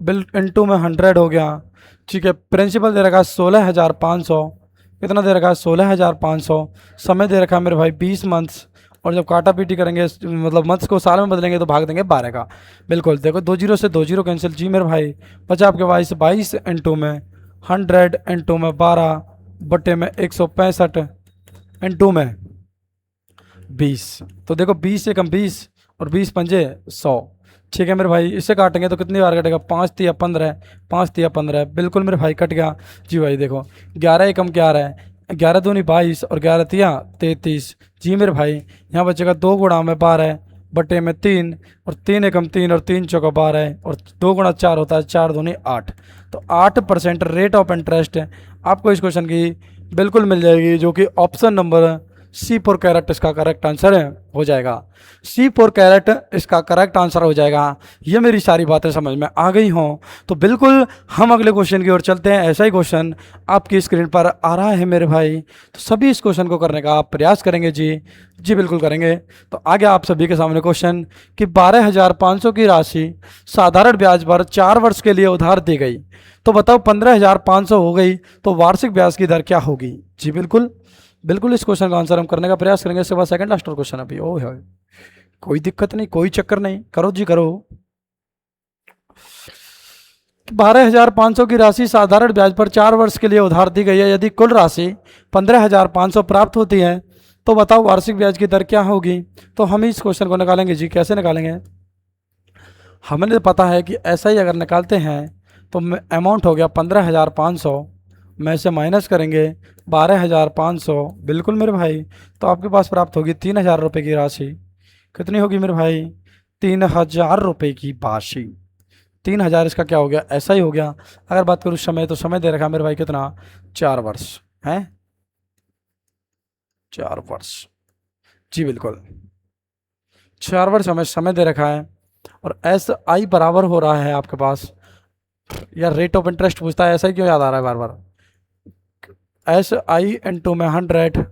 बिल इंटू में 100 हो गया। ठीक है, प्रिंसिपल दे रखा है 16,500। कितना दे रखा है? 16,500। समय दे रखा है मेरे भाई 20 मंथ्स। और जब काटा पीटी करेंगे, मतलब मंथ्स को साल में बदलेंगे, तो भाग देंगे 12 का। बिल्कुल देखो, 2 जीरो से 2 जीरो कैंसिल। जी मेरे भाई, बचा आपके पास 22 इंटू में 100 इंटू में 12 बटे में 165 इंटू में 20। तो देखो 20 से कम 20 और 20 पंजे 100। ठीक है मेरे भाई, इससे काटेंगे तो कितनी बार कटेगा? 5 तिया 15, 5 तिया 15। बिल्कुल मेरे भाई कट गया। जी भाई देखो, 11 एकम 11 है, 11 दूनी 22 और 11 तिया 33। जी मेरे भाई, यहाँ बचेगा 2 गुणा में 12 बटे में 3 और 3 एकम 3 और 3 चौका 12 और 2 गुणा 4 होता है, 4 दूनी 8। तो 8% रेट ऑफ इंटरेस्ट आपको इस क्वेश्चन की बिल्कुल मिल जाएगी, जो कि ऑप्शन नंबर C4 कैरेट इसका करेक्ट आंसर हो जाएगा। C4 कैरेट इसका करेक्ट आंसर हो जाएगा। ये मेरी सारी बातें समझ में आ गई हों तो बिल्कुल हम अगले क्वेश्चन की ओर चलते हैं। ऐसा ही क्वेश्चन आपकी स्क्रीन पर आ रहा है मेरे भाई, तो सभी इस क्वेश्चन को करने का आप प्रयास करेंगे। जी जी बिल्कुल करेंगे। तो आगे आप सभी के सामने क्वेश्चन कि 12,500 की राशि साधारण ब्याज पर 4 वर्ष के लिए उधार दी गई, तो बताओ 15,500 हो गई तो वार्षिक ब्याज की दर क्या होगी? जी बिल्कुल बिल्कुल, इस क्वेश्चन का आंसर हम करने का प्रयास करेंगे। इसके बाद सेकंड लास्ट और क्वेश्चन अभी। ओह है, कोई दिक्कत नहीं, कोई चक्कर नहीं, करो जी करो। 12,500 की राशि साधारण ब्याज पर 4 वर्ष के लिए उधार दी गई है। यदि कुल राशि 15,500 प्राप्त होती है तो बताओ वार्षिक ब्याज की दर क्या होगी? तो हम इस क्वेश्चन को निकालेंगे। जी कैसे निकालेंगे? हमें पता है कि ऐसा ही अगर निकालते हैं तो अमाउंट हो गया 15,500, में से माइनस करेंगे 12,500। बिल्कुल मेरे भाई, तो आपके पास प्राप्त होगी 3,000 रुपये की राशि। कितनी होगी मेरे भाई? 3,000 रुपये की राशि। 3,000 इसका क्या हो गया? ऐसा ही हो गया। अगर बात करूँ समय, तो समय दे रखा है मेरे भाई कितना? 4 वर्ष है, 4 वर्ष। जी बिल्कुल, 4 वर्ष हमें समय दे रखा है। और एस आई बराबर हो रहा है आपके पास, यार रेट ऑफ इंटरेस्ट पूछता है, ऐसा ही क्यों याद आ रहा है बार बार? एस आई इंटू में 100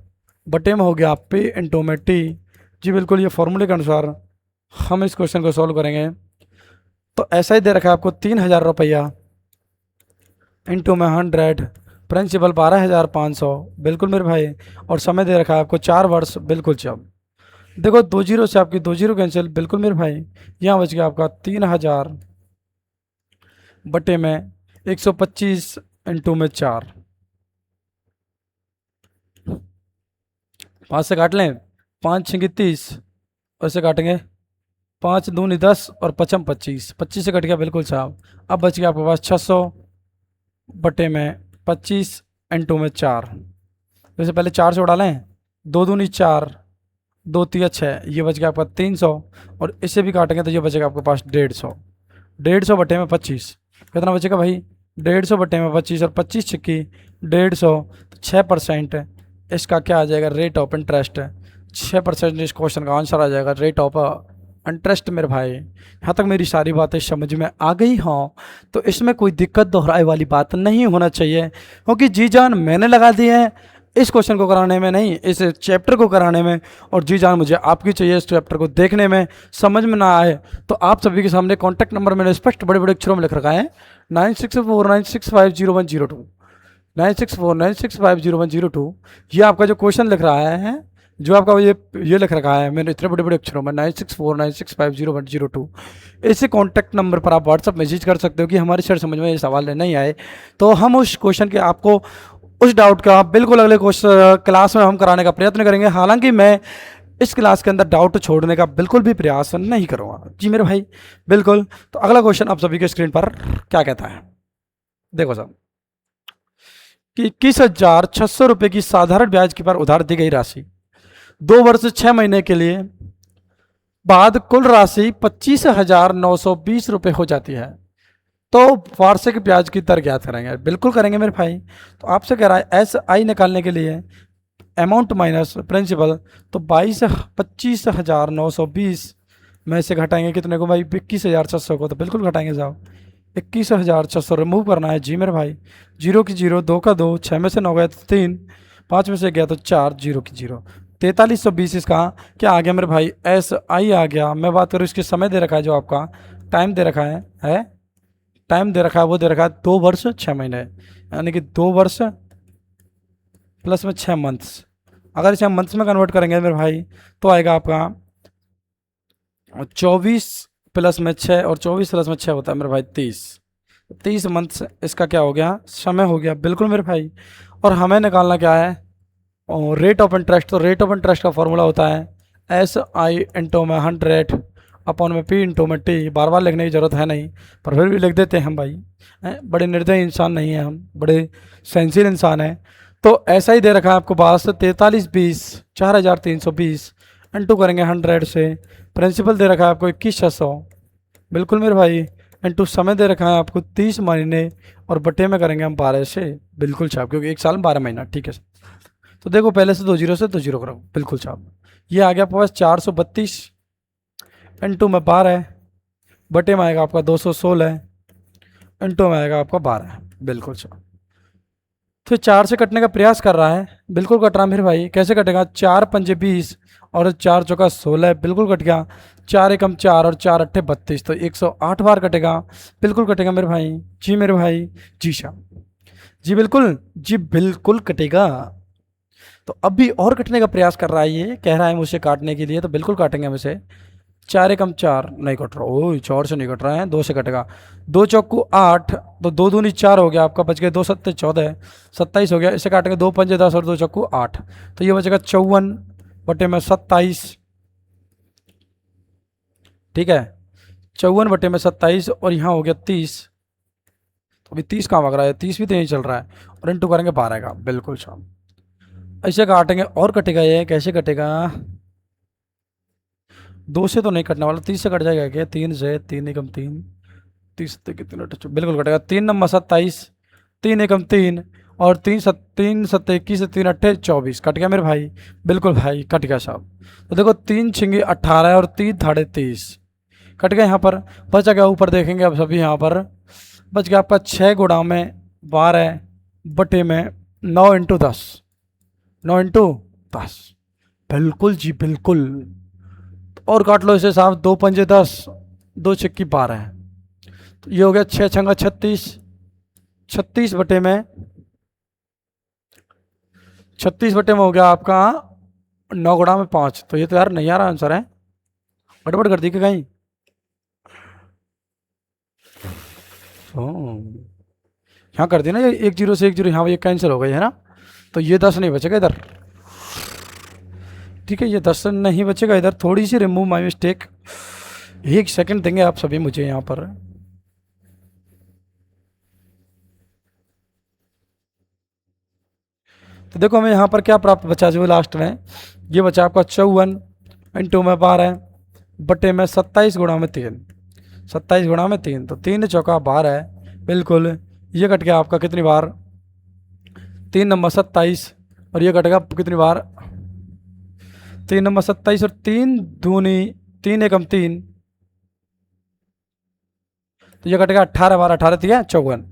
बटे में हो गया पे इंटू में टी। जी बिल्कुल, ये फॉर्मूले के अनुसार हम इस क्वेश्चन को सॉल्व करेंगे। तो ऐसा ही दे रखा है आपको 3,000 रुपया इंटू में 100, प्रिंसिपल 12,500। बिल्कुल मेरे भाई, और समय दे रखा है आपको 4 वर्ष। बिल्कुल जब देखो 2 जीरो से आपकी 2 जीरो कैंसिल। बिल्कुल मेरे भाई, यहाँ बच गया आपका 3,000 बटे में 125 इंटू में 4। 5 से काट लें, 5 छिंगी 30 और से काटेंगे 5 दूनी 10 और 5 25, 25 से कट गया। बिल्कुल साहब, अब बच गया आपके पास 600 बटे में 25 इंटू में 4। जैसे पहले 4 से उड़ा लें, 2 दूनी 4, 2 तिया 6, ये बच गया आपका 300। और इसे भी काटेंगे तो ये बचेगा आपके पास 150। 150 बटे में 25 कितना बचेगा भाई? 150 बटे में 25 और 25 छिक्की 150, तो 6% इसका क्या आ जाएगा? Rate of interest. 6% इस क्वेश्चन का आंसर आ जाएगा, रेट ऑफ इंटरेस्ट। मेरे भाई, यहाँ तक मेरी सारी बातें समझ में आ गई हों तो इसमें कोई दिक्कत दोहराए वाली बात नहीं होना चाहिए, क्योंकि जी जान मैंने लगा दी है इस क्वेश्चन को कराने में, नहीं इस चैप्टर को कराने में, और जी जान मुझे आपकी चाहिए इस चैप्टर को देखने में। समझ में ना आए तो आप सभी के सामने कॉन्टैक्ट नंबर मैंने स्पष्ट बड़े बड़े अक्षरों में लिख रखा है, 9649650102, 9649650102। ये आपका जो क्वेश्चन लिख रहा है, जो आपका ये लिख रखा है मैंने इतने बड़े बड़े अक्षरों में, 9649650102। इसे कॉन्टैक्ट नंबर पर आप व्हाट्सअप मैसेज कर सकते हो कि हमारे सर समझ में ये सवाल नहीं आए, तो हम उस क्वेश्चन के आपको उस डाउट का बिल्कुल अगले क्लास में हम कराने का प्रयत्न करेंगे। हालांकि मैं इस क्लास के अंदर डाउट छोड़ने का बिल्कुल भी प्रयास नहीं करूँगा। जी मेरे भाई बिल्कुल। तो अगला क्वेश्चन आप सभी के स्क्रीन पर क्या कहता है, देखो साहब कि 21,600 रुपये की साधारण ब्याज की पर उधार दी गई राशि 2 वर्ष 6 महीने के लिए बाद कुल राशि 25,920 रुपये हो जाती है, तो वार्षिक ब्याज की दर ज्ञात करेंगे। बिल्कुल करेंगे मेरे भाई। तो आपसे कह रहा है एस आई निकालने के लिए अमाउंट माइनस प्रिंसिपल, तो 25,920 में से घटाएंगे कितने को भाई? 21,600 को। तो बिल्कुल घटाएंगे साहब, 21,600 रिमूव करना है जी मेरे भाई। जीरो की जीरो, दो का दो, छः में से नौ गया तो तीन, पाँच में से गया तो चार, जीरो की जीरो। 4320 इसका क्या आ गया मेरे भाई, एस आई आ गया। मैं बात करूँ इसके समय दे रखा है, जो आपका टाइम दे रखा है टाइम दे रखा है, वो दे रखा है 2 वर्ष 6 महीने, यानी कि 2 वर्ष प्लस में 6 मंथ्स। अगर इसे हम मंथ्स में कन्वर्ट करेंगे मेरे भाई तो आएगा आपका 24 प्लस में 6, और 24 प्लस में 6 होता है मेरे भाई 30। 30 मंथ्स इसका क्या हो गया, समय हो गया, बिल्कुल मेरे भाई। और हमें निकालना क्या है, और रेट ऑफ इंटरेस्ट। तो रेट ऑफ इंटरेस्ट का फॉर्मूला होता है एस आई इंटू में 100 अपॉन में पी इंटू में टी। बार बार लिखने की ज़रूरत है नहीं, पर फिर भी लिख देते हैं हम भाई, बड़े निर्दयी इंसान नहीं हैं हम, बड़े सेंसिल इंसान हैं। तो ऐसा ही दे रखा है आपको पास 4320, 4320 इंटू करेंगे 100 से। प्रिंसिपल दे रखा है आपको 21,600, बिल्कुल मेरे भाई। इंटू समय दे रखा है आपको 30 महीने, और बटे में करेंगे हम 12 से, बिल्कुल छाप, क्योंकि एक साल में 12 महीना, ठीक है। तो देखो पहले से 2 जीरो से 2 जीरो करो, बिल्कुल छाप। ये आ गया आपके पास 432 इंटू में 12, बटे में आएगा आपका 216, इंटू में आएगा आपका 12, बिल्कुल छाप। तो 4 से कटने का प्रयास कर रहा है, बिल्कुल कट रहा है मेरे भाई। कैसे कटेगा, 4 पंजे 20 और 4 चौका 16, बिल्कुल कट गया। 4 एकम 4 और 4 अट्ठे 32, तो 108 बार कटेगा, बिल्कुल कटेगा मेरे भाई। जी मेरे भाई, जी शाह, जी बिल्कुल, जी बिल्कुल कटेगा। तो अब भी और कटने का प्रयास कर रहा है, ये कह रहा है मुझे काटने के लिए, तो बिल्कुल काटेंगे हम इसे। 4 एकम 4 नहीं कट रहा, ओ 4 से नहीं कट रहा है, 2 से कटेगा। 2 चौकू 8, तो 2 दूनी 4 हो गया आपका, बच गए 2 सत्ते 14, 27 हो गया। इसे काटेंगे 2 पंजे 10 और 2 चौकू 8, तो ये बचेगा 54/27, ठीक है। 54/27, और यहाँ हो गया 30, तो अभी 30 कहाँ भाग रहा है, 30 भी तो यहीं चल रहा है। और इंटू करेंगे 12 का, बिल्कुल शाम। ऐसे काटेंगे और कटेगा, ये कैसे कटेगा, 2 से तो नहीं कटने वाला, 30 से कट जाएगा क्या, 3 से, 3 एकम 3, 30 कितने, बिल्कुल कटेगा। 3 नंबर 27, 3 एकम 3, और 3 सत्ते 21, 3 अट्ठे 24, कट गया मेरे भाई, बिल्कुल भाई कट गया साहब। तो देखो 3 छिंगे 18 और 3 थाड़े 30, कट गया यहाँ पर। बचा गया ऊपर देखेंगे अब सभी, यहाँ पर बच गया आपका 6 गुणा में 12 बटे में 9 इंटू 10, 9 इंटू 10, बिल्कुल जी बिल्कुल। और काट लो इसे साहब, 2 पंजे 10, 2 छिक्की 12, तो ये हो गया 6 छंगा 36, 36 बटे में हो गया आपका 9 गुणा में 5। तो ये तो यार नहीं आ रहा आंसर है, गड़बड़ कर दी कि कहीं। यहाँ कर दी ना, ये 1 जीरो से 1 जीरो, यहाँ ये कैंसिल हो गई है ना, तो ये 10 नहीं बचेगा इधर, ठीक है। ये 10 नहीं बचेगा इधर, थोड़ी सी रिमूव माई मिस्टेक, 1 सेकंड देंगे आप सभी मुझे यहाँ पर। तो देखो हमें यहाँ पर क्या प्राप्त बचा, जो लास्ट में ये बचा आपका 54 इंटू में 12 बटे में 27 गुणा में 3, 27 गुणा में 3, तो 3 चौका 12 है, बिल्कुल। ये कट गया आपका कितनी बार, 3 नंबर 27, और ये कटेगा कितनी बार, 3 नंबर 27, और 3 दूनी 3 एकम 3, तो ये कटेगा 18 बार, 18 3 54।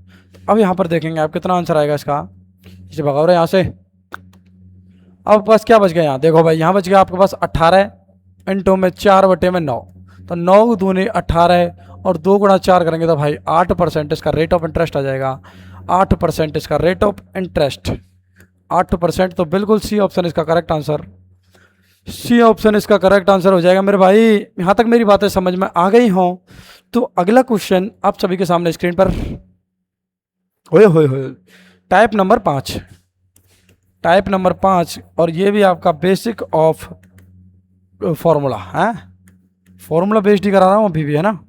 अब यहाँ पर देखेंगे आप कितना आंसर आएगा इसका, इसे भगाओ रहे यहाँ से। अब बस क्या बच गया यहाँ, देखो भाई यहाँ बच गया आपके पास 18 इंटू में 4 बटे में 9, तो 9 दूनी 18, और 2 गुणा 4 करेंगे तो भाई 8% इसका रेट ऑफ इंटरेस्ट आ जाएगा। 8% इसका रेट ऑफ इंटरेस्ट, 8%, तो बिल्कुल सी ऑप्शन इसका करेक्ट आंसर, सी ऑप्शन इसका करेक्ट आंसर हो जाएगा मेरे भाई। यहाँ तक मेरी बातें समझ में आ गई हों तो अगला क्वेश्चन आप सभी के सामने स्क्रीन पर, होए टाइप नंबर 5, टाइप नंबर 5, और ये भी आपका बेसिक ऑफ फॉर्मूला है, फॉर्मूला बेस्ड ही करा रहा हूँ अभी भी, है ना।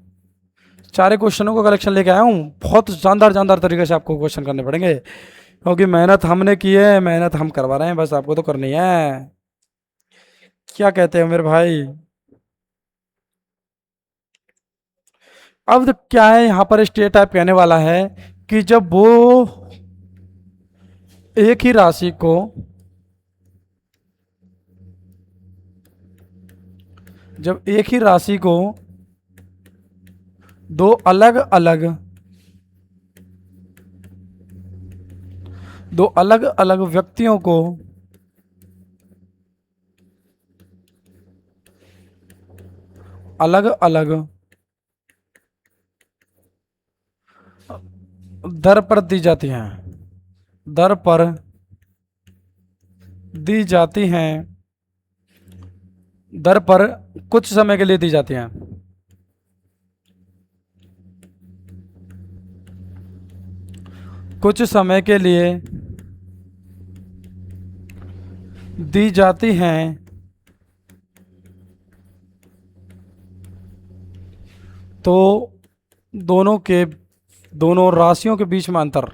सारे क्वेश्चनों का कलेक्शन लेके आया हूँ, बहुत शानदार तरीके से आपको क्वेश्चन करने पड़ेंगे, क्योंकि मेहनत हमने की है, मेहनत हम करवा रहे हैं, बस आपको तो करनी है। क्या कहते हैं मेरे भाई। अब तो क्या है यहाँ पर, स्टेट टाइप कहने वाला है कि जब वो एक ही राशि को, जब एक ही राशि को दो अलग अलग दो अलग अलग व्यक्तियों को अलग अलग दर पर दी जाती हैं, दर पर दी जाती हैं, दर पर कुछ समय के लिए दी जाती हैं। कुछ समय के लिए दी जाती हैं, तो दोनों राशियों के बीच में अंतर,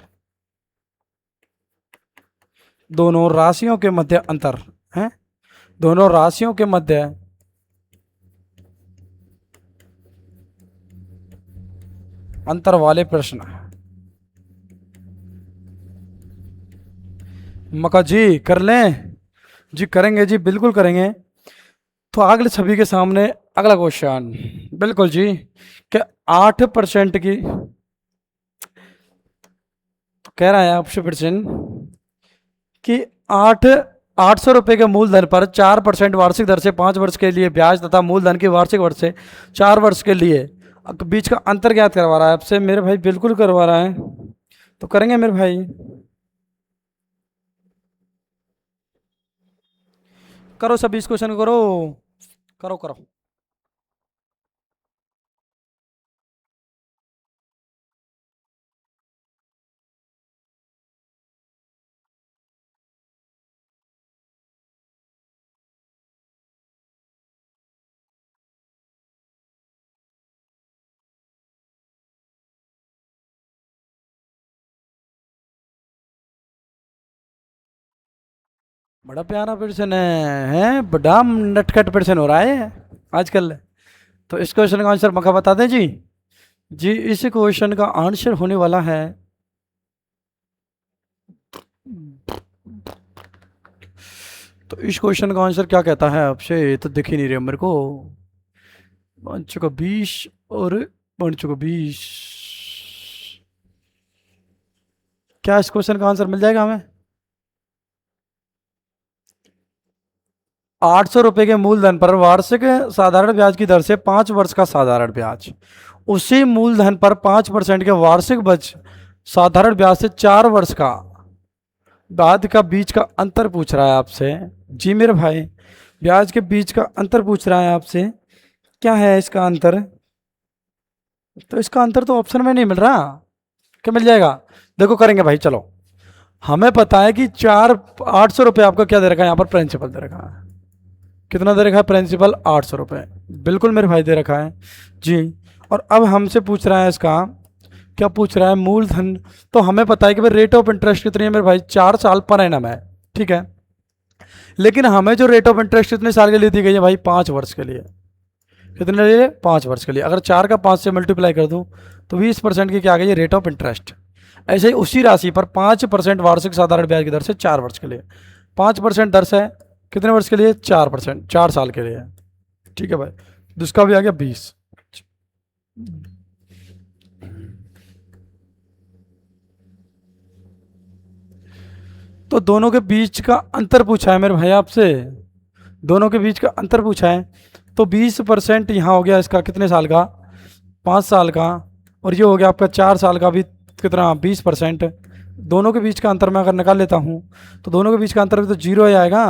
दोनों राशियों के मध्य अंतर है, दोनों राशियों के मध्य अंतर वाले प्रश्न। मका जी कर लें? जी करेंगे जी, बिल्कुल करेंगे। तो अगले छवि के सामने अगला क्वेश्चन, बिल्कुल जी, क्या 8% की, तो कह रहा है आपसे प्रश्न कि 800 रुपए के मूलधन पर 4% वार्षिक दर से 5 वर्ष के लिए ब्याज तथा मूलधन की वार्षिक वर्ष से 4 वर्ष के लिए बीच का अंतर ज्ञात करवा रहा है आपसे मेरे भाई, बिल्कुल करवा रहा है, तो करेंगे मेरे भाई। करो सभी इस क्वेश्चन को, करो करो करो। बड़ा प्यारा प्रश्न है, बड़ा नटखट प्रश्न हो रहा है आजकल। तो इस क्वेश्चन का आंसर मक्का बता दें जी। जी इस क्वेश्चन का आंसर होने वाला है, तो इस क्वेश्चन का आंसर क्या कहता है आपसे, ये तो दिख ही नहीं रहा मेरे को। 5 चौका 20 और 5 चौका 20, क्या इस क्वेश्चन का आंसर मिल जाएगा हमें? 800 रुपए के मूलधन पर वार्षिक साधारण ब्याज की दर से 5 वर्ष का साधारण ब्याज, उसी मूलधन पर 5% के वार्षिक बच साधारण ब्याज से 4 वर्ष का बाद का बीच का अंतर पूछ रहा है आपसे। जी मेरे भाई, ब्याज के बीच का अंतर पूछ रहा है आपसे, क्या है इसका अंतर? तो इसका अंतर तो ऑप्शन में नहीं मिल रहा, क्या मिल जाएगा? देखो करेंगे भाई, चलो। हमें पता है कि 800 रुपये आपका क्या दे रखा है यहाँ पर, प्रिंसिपल दे रखा है। कितना दे रखा है प्रिंसिपल? 800 रुपये, बिल्कुल मेरे भाई दे रखा है जी। और अब हमसे पूछ रहा है इसका, क्या पूछ रहा है? मूलधन। तो हमें पता है कि भाई रेट ऑफ इंटरेस्ट कितनी है मेरे भाई, 4 साल पर एनम है, ठीक है। लेकिन हमें जो रेट ऑफ इंटरेस्ट कितने साल के लिए दी गई है भाई? 5 वर्ष के लिए। कितने लिए? 5 वर्ष के लिए। अगर 4 का 5 से मल्टीप्लाई कर दूं तो 20% की क्या आ गई? Rate of interest. ऐसे ही उसी राशि पर 5% वार्षिक साधारण ब्याज की दर से 4 वर्ष के लिए, 5% दर से कितने वर्ष के लिए? 4%, 4 साल के लिए, ठीक है भाई। जिसका भी आ गया 20। तो दोनों के बीच का अंतर पूछा है मेरे भाई आपसे, दोनों के बीच का अंतर पूछा है। तो 20% यहाँ हो गया इसका कितने साल का? 5 साल का। और ये हो गया आपका 4 साल का भी, कितना? 20%। दोनों के बीच का अंतर मैं अगर निकाल लेता हूँ तो दोनों के बीच का अंतर भी तो जीरो ही आएगा।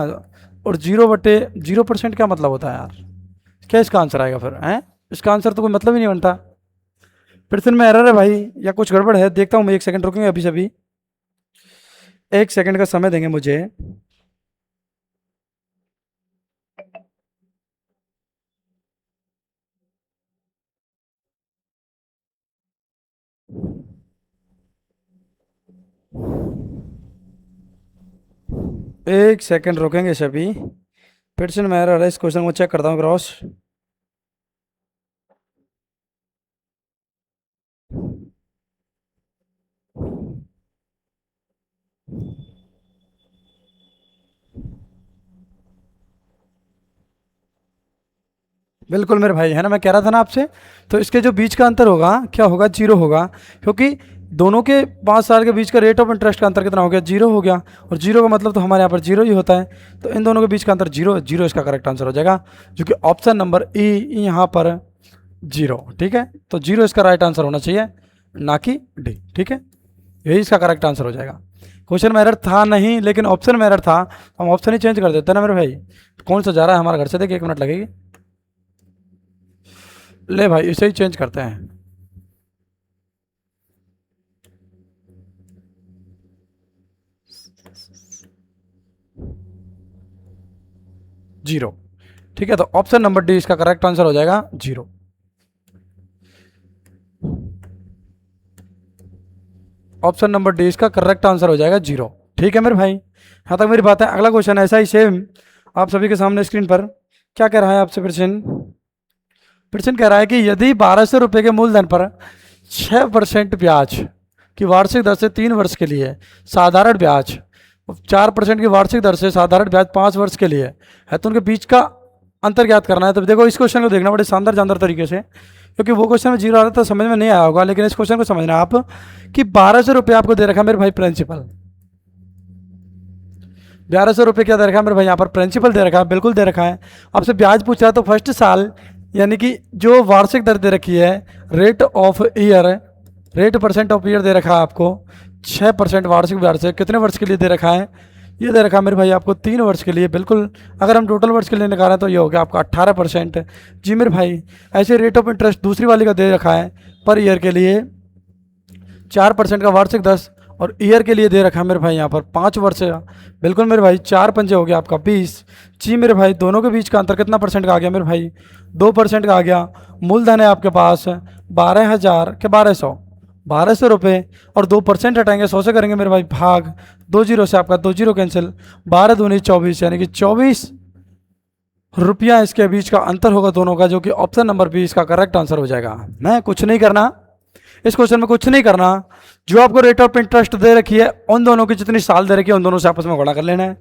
और 0/0% क्या मतलब होता है यार? क्या इसका आंसर आएगा फिर हैं? इसका आंसर तो कोई मतलब ही नहीं बनता। प्रश्न में एरर है भाई, या कुछ गड़बड़ है, देखता हूँ मैं। 1 सेकंड रुकेंगे अभी से अभी, 1 सेकंड का समय देंगे मुझे। एक सेकंड रुकेंगे सभी, फिर से मैं एरर है, इस क्वेश्चन को चेक करता हूँ क्रॉस। बिल्कुल मेरे भाई, है ना, मैं कह रहा था ना आपसे। तो इसके जो बीच का अंतर होगा क्या होगा, जीरो होगा, क्योंकि दोनों के 5 साल के बीच का रेट ऑफ इंटरेस्ट का अंतर कितना हो गया, जीरो हो गया। और जीरो का मतलब तो हमारे यहाँ पर जीरो ही होता है, तो इन दोनों के बीच का अंतर जीरो, जीरो इसका करेक्ट आंसर हो जाएगा, जो कि ऑप्शन नंबर ई यहाँ पर जीरो। ठीक है, तो जीरो इसका राइट आंसर होना चाहिए, ना कि डी। ठीक है, यही इसका करेक्ट आंसर हो जाएगा। क्वेश्चन में एरर था नहीं, लेकिन ऑप्शन में एरर था, हम ऑप्शन ही चेंज कर देते हैं ना मेरे भाई। कौन सा जा रहा है हमारे घर से, देखिए 1 मिनट लगेगी। ले भाई, इसे ही चेंज करते हैं। जीरो। ठीक है, तो ऑप्शन नंबर डी इसका करेक्ट आंसर हो जाएगा, जीरो। ऑप्शन नंबर डी इसका करेक्ट आंसर हो जाएगा, जीरो। ठीक है मेरे भाई, यहाँ तक मेरी बात है। अगला क्वेश्चन ऐसा ही सेम आप सभी के सामने स्क्रीन पर क्या कह रहा है आपसे प्रश्न। प्रश्न कह रहा है कि यदि 1200 रुपये के मूलधन पर 6% ब्याज की वार्षिक दर से 3 वर्ष के लिए साधारण ब्याज, 4% की वार्षिक दर से साधारण ब्याज 5 वर्ष के लिए है, तो उनके बीच का अंतर ज्ञात करना है। तो देखो, इस क्वेश्चन को देखना बड़े शानदार जानदार तरीके से, क्योंकि वो क्वेश्चन में जीरो आ रहा था, समझ में नहीं आया होगा, लेकिन इस क्वेश्चन को समझना आप कि 1200 रुपये आपको दे रखा है मेरे भाई प्रिंसिपल। 1200 रुपये क्या दे रखा है मेरे भाई, यहाँ पर प्रिंसिपल दे रखा है, बिल्कुल दे रखा है। आपसे ब्याज पूछ रहा है, तो फर्स्ट साल यानी कि जो वार्षिक दर दे रखी है, rate of year, rate percent of year दे रखा है आपको 6% वार्षिक ब्याज से, कितने वर्ष के लिए दे रखा है, ये दे रखा है मेरे भाई आपको 3 वर्ष के लिए। बिल्कुल, अगर हम टोटल वर्ष के लिए निकालें तो ये हो गया आपका 18%। जी मेरे भाई, ऐसे रेट ऑफ इंटरेस्ट दूसरी वाली का दे रखा है पर ईयर के लिए 4% का वार्षिक 10, और ईयर के लिए दे रखा है मेरे भाई यहाँ पर 5 वर्ष का। बिल्कुल मेरे भाई, 4 पंजे हो गया आपका 20। जी मेरे भाई, दोनों के बीच का अंतर कितना परसेंट का आ गया मेरे भाई, 2% का आ गया। मूलधन है आपके पास 12,000 के 1200 रुपये, और 2% हटाएंगे 100 से, करेंगे मेरे भाई भाग, 2 जीरो से आपका 2 जीरो कैंसिल, 12 दूनी 24, यानी कि 24 रुपया इसके बीच का अंतर होगा दोनों का, जो कि ऑप्शन नंबर बी इसका करेक्ट आंसर हो जाएगा। मैं कुछ नहीं करना इस क्वेश्चन में, कुछ नहीं करना, जो आपको रेट ऑफ इंटरेस्ट दे रखी है उन दोनों की जितनी साल दे रखी है उन दोनों से आपस में गुणा कर लेना है।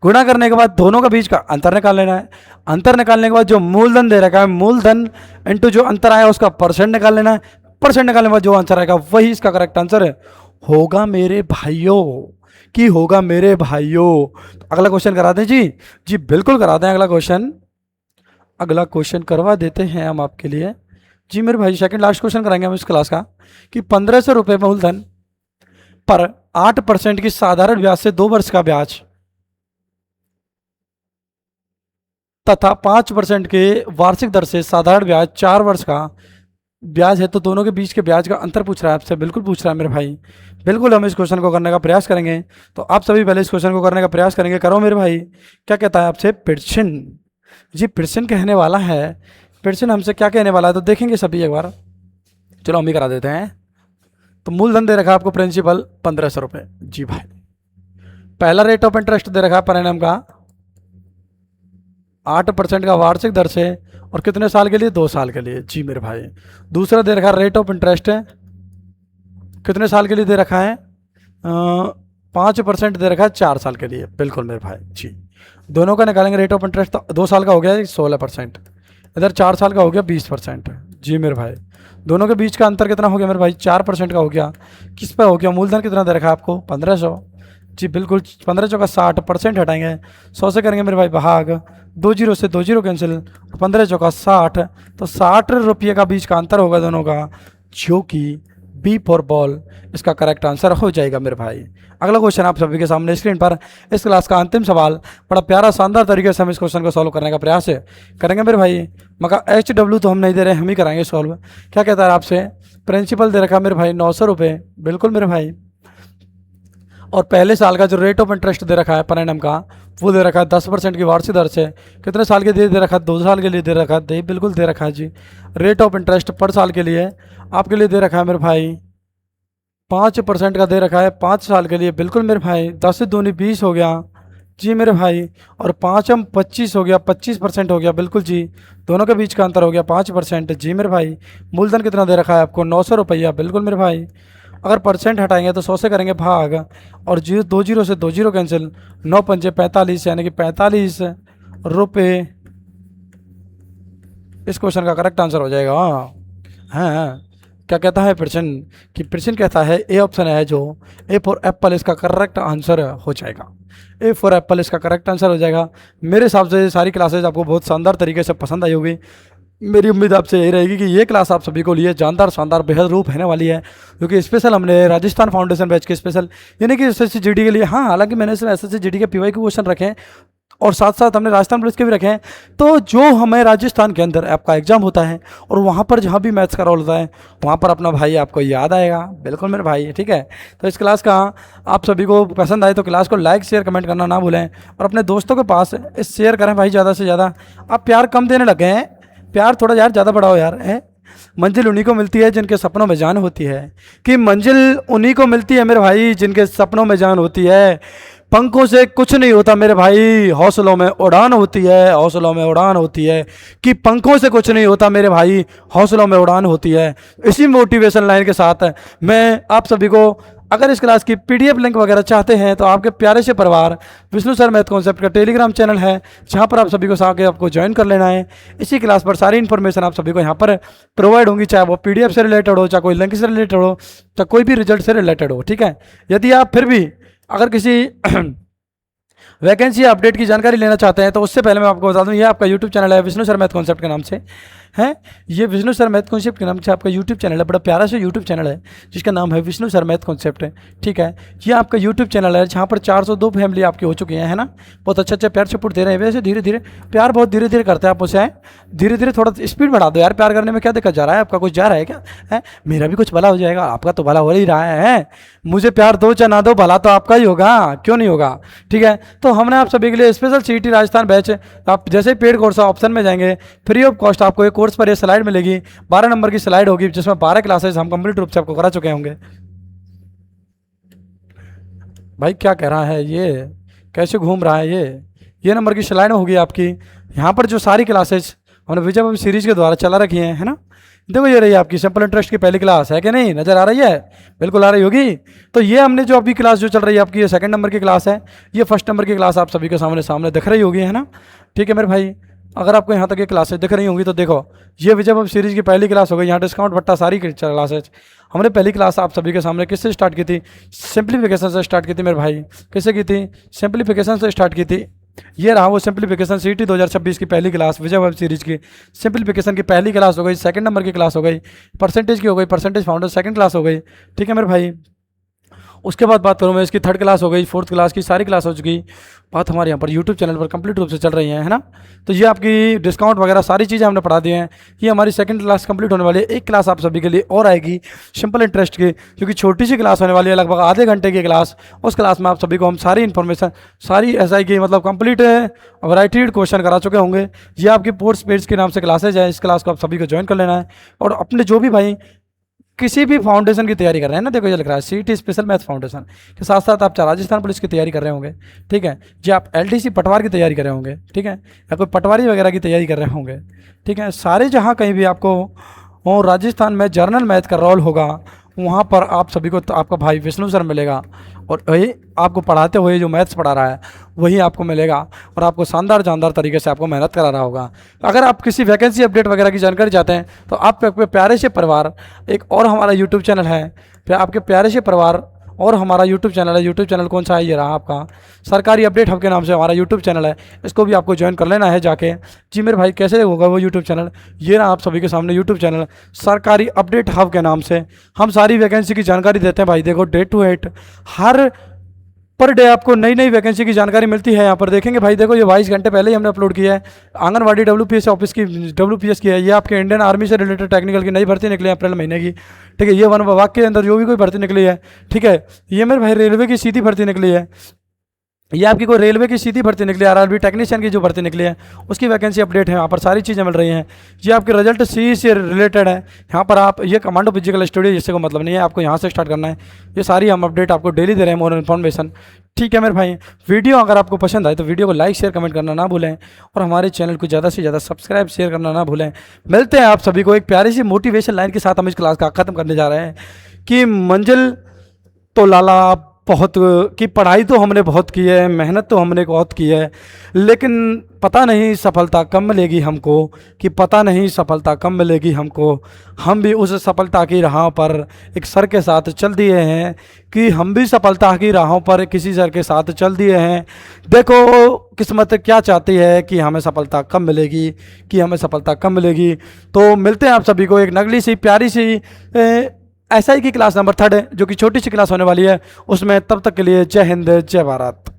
गुणा करने के बाद दोनों के बीच का अंतर निकाल लेना है। अंतर निकालने के बाद जो मूलधन दे रखा है, मूलधन इंटू जो अंतर आया उसका परसेंट निकाल लेना है। परसेंट निकालने के बाद जो आंसर आएगा वही इसका करेक्ट आंसर है, होगा मेरे भाइयों, कि होगा मेरे भाइयों। तो अगला क्वेश्चन करा दें जी, जी बिल्कुल करा दें। अगला क्वेश्चन करवा देते हैं हम आपके लिए। जी मेरे भाई, सेकंड लास्ट क्वेश्चन कराएंगे हम इस क्लास का, कि 1500 रुपये मूलधन पर 8% की साधारण ब्याज से 2 वर्ष का ब्याज तथा 5% के वार्षिक दर से साधारण ब्याज 4 वर्ष का ब्याज है, तो दोनों के बीच के ब्याज का अंतर पूछ रहा है आपसे, बिल्कुल पूछ रहा है मेरे भाई। बिल्कुल हम इस क्वेश्चन को करने का प्रयास करेंगे। तो आप सभी पहले इस क्वेश्चन को करने का प्रयास करेंगे, करो मेरे भाई। क्या कहता है आपसे प्रश्न, जी प्रश्न कहने वाला है, प्रश्न हमसे क्या कहने वाला है, तो देखेंगे सभी एक बार। चलो हम ही करा देते हैं। तो मूलधन दे रखा है आपको प्रिंसिपल 1500 रुपये। जी भाई, पहला रेट ऑफ इंटरेस्ट दे रखा है पर एनम का 8% का वार्षिक दर से, और कितने साल के लिए, 2 साल के लिए। जी मेरे भाई, दूसरा दे रखा है रेट ऑफ इंटरेस्ट है, कितने साल के लिए दे रखा है, 5% दे रखा है 4 साल के लिए। बिल्कुल मेरे भाई जी, दोनों का निकालेंगे रेट ऑफ इंटरेस्ट, तो 2 साल का हो गया 16%, इधर 4 साल का हो गया 20%। जी मेरे भाई, दोनों के बीच का अंतर कितना हो गया मेरे भाई, 4% का हो गया। किस पे हो गया, मूलधन कितना दे रखा है आपको 1500। जी बिल्कुल, 1500 का 60% हटाएंगे, 100 से करेंगे मेरे भाई भाग, 2 जीरो से 2 जीरो कैंसिल, 1500 का 60, तो 60 रुपये का बीच का अंतर होगा दोनों का, जो कि बी फॉर बॉल इसका करेक्ट आंसर हो जाएगा मेरे भाई। अगला क्वेश्चन आप सभी के सामने स्क्रीन पर, इस क्लास का अंतिम सवाल, बड़ा प्यारा शानदार तरीके से हम इस क्वेश्चन को सॉल्व करने का प्रयास करेंगे मेरे भाई। मगर HW तो हम नहीं दे रहे, हम ही कराएंगे सॉल्व। क्या कहता है आपसे, प्रिंसिपल दे रखा है मेरे भाई 900 रुपये। बिल्कुल मेरे भाई, और पहले साल का जो रेट ऑफ इंटरेस्ट दे रखा है पर एनम का, वो दे रखा है 10% की वार्षिक दर से, कितने साल के लिए दे रखा है, 2 साल के लिए दे रखा है, बिल्कुल दे रखा है जी। रेट ऑफ इंटरेस्ट पर साल के लिए आपके लिए दे रखा है मेरे भाई 5% का दे रखा है 5 साल के लिए। बिल्कुल मेरे भाई, 10 से दूनी 20 हो गया। जी मेरे भाई, और 5 हम 25 हो गया, 25% हो गया। बिल्कुल जी, दोनों के बीच का अंतर हो गया 5%। जी मेरे भाई, मूलधन कितना दे रखा है आपको 900 रुपया। बिल्कुल मेरे भाई, अगर परसेंट हटाएंगे तो 100 से करेंगे भाग, और 2 जीरो से 2 जीरो कैंसिल, 9 पंजे 45, यानी कि 45 रुपये इस क्वेश्चन का करेक्ट आंसर हो जाएगा। हाँ, क्या कहता है प्रश्न कि प्रश्न कहता है ए ऑप्शन है जो ए फॉर एप्पल इसका करेक्ट आंसर हो जाएगा। ए फॉर एप्पल इसका करेक्ट आंसर हो जाएगा। मेरे हिसाब से सारी क्लासेज आपको बहुत शानदार तरीके से पसंद आई होगी। मेरी उम्मीद आपसे यही रहेगी कि ये क्लास आप सभी को लिए जानदार शानदार बेहद रूप रहने वाली है, क्योंकि स्पेशल हमने राजस्थान फाउंडेशन बैच के स्पेशल यानी कि एसएससी जीडी के लिए, हाँ हालांकि मैंने इसमें एसएससी जीडी के पीवाई के क्वेश्चन रखे हैं और साथ साथ हमने राजस्थान पुलिस के भी रखे हैं। तो जो हमें राजस्थान के अंदर आपका एग्जाम होता है और वहाँ पर जहाँ भी मैथ्स का रोल होता है वहाँ पर अपना भाई आपको याद आएगा, बिल्कुल मेरे भाई, ठीक है। तो इस क्लास का आप सभी को पसंद आए तो क्लास को लाइक शेयर कमेंट करना ना भूलें और अपने दोस्तों के पास इस शेयर करें भाई ज़्यादा से ज़्यादा। आप प्यार कम देने लगे हैं, प्यार थोड़ा यार ज़्यादा बढ़ाओ यार, है। मंजिल उन्हीं को मिलती है जिनके सपनों में जान होती है, कि मंजिल उन्हीं को मिलती है मेरे भाई जिनके सपनों में जान होती है। पंखों से कुछ नहीं होता मेरे भाई, हौसलों में उड़ान होती है, हौसलों में उड़ान होती है, कि पंखों से कुछ नहीं होता मेरे भाई, हौसलों में उड़ान होती है। इसी मोटिवेशन लाइन के साथ मैं आप सभी को, अगर इस क्लास की पीडीएफ लिंक वगैरह चाहते हैं तो आपके प्यारे से परिवार विष्णु सर मैथ कॉन्सेप्ट का टेलीग्राम चैनल है, जहां पर आप सभी को आके आपको ज्वाइन कर लेना है। इसी क्लास पर सारी इन्फॉर्मेशन आप सभी को यहां पर प्रोवाइड होंगी, चाहे वो पीडीएफ से रिलेटेड हो, चाहे कोई लिंक से रिलेटेड हो, चाहे कोई भी रिजल्ट से रिलेटेड हो, ठीक है। यदि आप फिर भी अगर किसी वैकेंसी अपडेट की जानकारी लेना चाहते हैं तो उससे पहले मैं आपको बता दूं, ये आपका यूट्यूब चैनल है विष्णु सर मैथ कॉन्सेप्ट के नाम से है। ये विष्णु सर मैथ कॉन्सेप्ट के नाम से आपका यूट्यूब चैनल है, बड़ा प्यारा सा यूट्यूब चैनल है जिसका नाम है विष्णु सर मैथ कॉन्सेप्ट है, ठीक है। ये आपका यूट्यूब चैनल है जहाँ पर 402 फैमिली आपकी हो चुकी हैं, है ना। बहुत अच्छे प्यार सपोर्ट दे रहे हैं। वैसे धीरे धीरे प्यार बहुत धीरे धीरे करते हैं आप मुझसे, धीरे धीरे थोड़ा स्पीड बढ़ा दो यार, प्यार करने में क्या दिक्कत जा रहा है, आपका कुछ जा रहा है क्या है। मेरा भी कुछ भला हो जाएगा, आपका तो भला हो ही रहा है। मुझे प्यार दो चाहे ना दो, भला तो आपका ही होगा, क्यों नहीं होगा, ठीक है। तो हमने आप सभी के लिए स्पेशल सीटी राजस्थान बैच, आप जैसे ही पेड कोर्स ऑप्शन में जाएंगे फ्री ऑफ कॉस्ट आपको एक कोर्स पर ये स्लाइड मिलेगी, 12 नंबर की स्लाइड होगी जिसमें 12 क्लासेस हम कंप्लीट रूप से आपको करा चुके होंगे। भाई क्या कह रहा है ये, कैसे घूम रहा है ये नंबर की स्लाइड होगी आपकी। यहाँ पर जो सारी क्लासेस हमने विजय बाबू सीरीज के द्वारा चला रखी हैं, है ना। देखो ये रही आपकी सिंपल इंटरेस्ट की पहली क्लास, है कि नहीं, नजर आ रही है, बिल्कुल आ रही होगी। तो ये हमने जो अभी क्लास जो चल रही है आपकी, ये सेकंड नंबर की क्लास है, ये फर्स्ट नंबर की क्लास आप सभी के सामने दिख रही होगी, है ना, ठीक है मेरे भाई। अगर आपको यहाँ तक ये क्लासेस दिख रही होंगी तो देखो, ये विजय बाबू सीरीज की पहली क्लास हो गई। यहाँ डिस्काउंट भट्टा सारी क्लासेज हमने पहली क्लास आप सभी के सामने किससे स्टार्ट की थी, सिंप्लीफिकेशन से स्टार्ट की थी मेरे भाई। किससे की थी, सिंप्लीफिकेशन से स्टार्ट की थी। ये रहा वो सिंप्लीफिकेशन सीटी 2026 की पहली क्लास विजय वेब सीरीज की सिंप्लीफिकेशन की पहली क्लास हो गई, सेकंड नंबर की क्लास हो गई, परसेंटेज की हो गई, परसेंटेज फाउंडर सेकंड क्लास हो गई, ठीक है मेरे भाई। उसके बाद बात करूँ मैं इसकी थर्ड क्लास हो गई, फोर्थ क्लास की सारी क्लास हो चुकी। बात हमारे यहाँ पर यूट्यूब चैनल पर कंप्लीट रूप से चल रही है ना। तो ये आपकी डिस्काउंट वगैरह सारी चीज़ें हमने पढ़ा दी हैं। ये हमारी सेकंड क्लास कंप्लीट होने वाली है। एक क्लास आप सभी के लिए और आएगी सिंपल इंटरेस्ट की, क्योंकि छोटी सी क्लास होने वाली है, लगभग आधे घंटे की क्लास। उस क्लास में आप सभी को हम सारी इन्फॉर्मेशन, सारी एसआई की मतलब कंप्लीट वैरायटी क्वेश्चन करा चुके होंगे। ये आपकी पोस्ट पेज के नाम से क्लासेज है, इस क्लास को आप सभी को ज्वाइन कर लेना है। और अपने जो भी भाई किसी भी फाउंडेशन की तैयारी कर रहे हैं ना, देखो ये लिख रहा है सीटी स्पेशल मैथ फाउंडेशन के साथ साथ आप राजस्थान पुलिस की तैयारी कर रहे होंगे, ठीक है जी। आप एलडीसी पटवार की तैयारी कर रहे होंगे, ठीक है, या कोई पटवारी वगैरह की तैयारी कर रहे होंगे, ठीक है। सारे जहाँ कहीं भी आपको और राजस्थान में जर्नल मैथ का रोल होगा, वहाँ पर आप सभी को तो आपका भाई विष्णु सर मिलेगा और वही आपको पढ़ाते हुए जो मैथ्स पढ़ा रहा है वही आपको मिलेगा और आपको शानदार तरीके से आपको मेहनत करा रहा होगा। अगर आप किसी वैकेंसी अपडेट वगैरह की जानकारी चाहते हैं तो आपके प्यारे से परिवार एक और हमारा यूट्यूब चैनल है, फिर आपके प्यारे से परिवार और हमारा यूट्यूब चैनल है। यूट्यूब चैनल कौन सा है, ये रहा आपका सरकारी अपडेट हब के नाम से हमारा यूट्यूब चैनल है। इसको भी आपको ज्वाइन कर लेना है जाके। जी मेरे भाई कैसे होगा वो यूट्यूब चैनल, ये रहा आप सभी के सामने यूट्यूब चैनल सरकारी अपडेट हब के नाम से। हम सारी वैकेंसी की जानकारी देते हैं भाई। देखो day to date her per day आपको नई नई वैकेंसी की जानकारी मिलती है। यहाँ पर देखेंगे भाई, देखो ये 22 घंटे पहले ही हमने अपलोड किया है। आंगनवाड़ी WPS ऑफिस की WPS की है। ये आपके इंडियन आर्मी से रिलेटेड टेक्निकल की नई भर्ती निकली है अप्रैल महीने की, ठीक है। ये वन विभाग के अंदर जो भी कोई भर्ती निकली है, ठीक है। ये मेरे भाई रेलवे की सीधी भर्ती निकली है। ये आपकी कोई रेलवे की सीधी भर्ती निकली है, RRB टेक्नीशियन की जो भर्ती निकली है उसकी वैकेंसी अपडेट है। यहाँ पर सारी चीज़ें मिल रही हैं। ये आपके रिजल्ट CE से रिलेटेड है। यहाँ पर आप ये कमांडो फिजिकल स्टडी जिससे को मतलब नहीं है, आपको यहाँ से स्टार्ट करना है। ये सारी हम अपडेट आपको डेली दे रहे हैं, मोर इन्फॉर्मेशन, ठीक है मेरे भाई। वीडियो अगर आपको पसंद आए तो वीडियो को लाइक शेयर कमेंट करना ना भूलें और हमारे चैनल को ज़्यादा से ज़्यादा सब्सक्राइब शेयर करना ना भूलें। मिलते हैं आप सभी को एक प्यारी सी मोटिवेशन लाइन के साथ। हम इस क्लास का ख़त्म करने जा रहे हैं कि मंजिल तो लाला बहुत की पढ़ाई तो हमने बहुत की है, मेहनत तो हमने बहुत की है, लेकिन पता नहीं सफलता कब मिलेगी हमको, कि पता नहीं सफलता कब मिलेगी हमको। हम भी उस सफलता की राहों पर एक सर के साथ चल दिए हैं, कि हम भी सफलता की राहों पर किसी सर के साथ चल दिए हैं। देखो किस्मत क्या चाहती है कि हमें सफलता कब मिलेगी, कि हमें सफलता कब मिलेगी। तो मिलते हैं आप सभी को एक नगली सी प्यारी सी SI की क्लास नंबर 3 है, जो कि छोटी सी क्लास होने वाली है, उसमें। तब तक के लिए जय हिंद, जय भारत।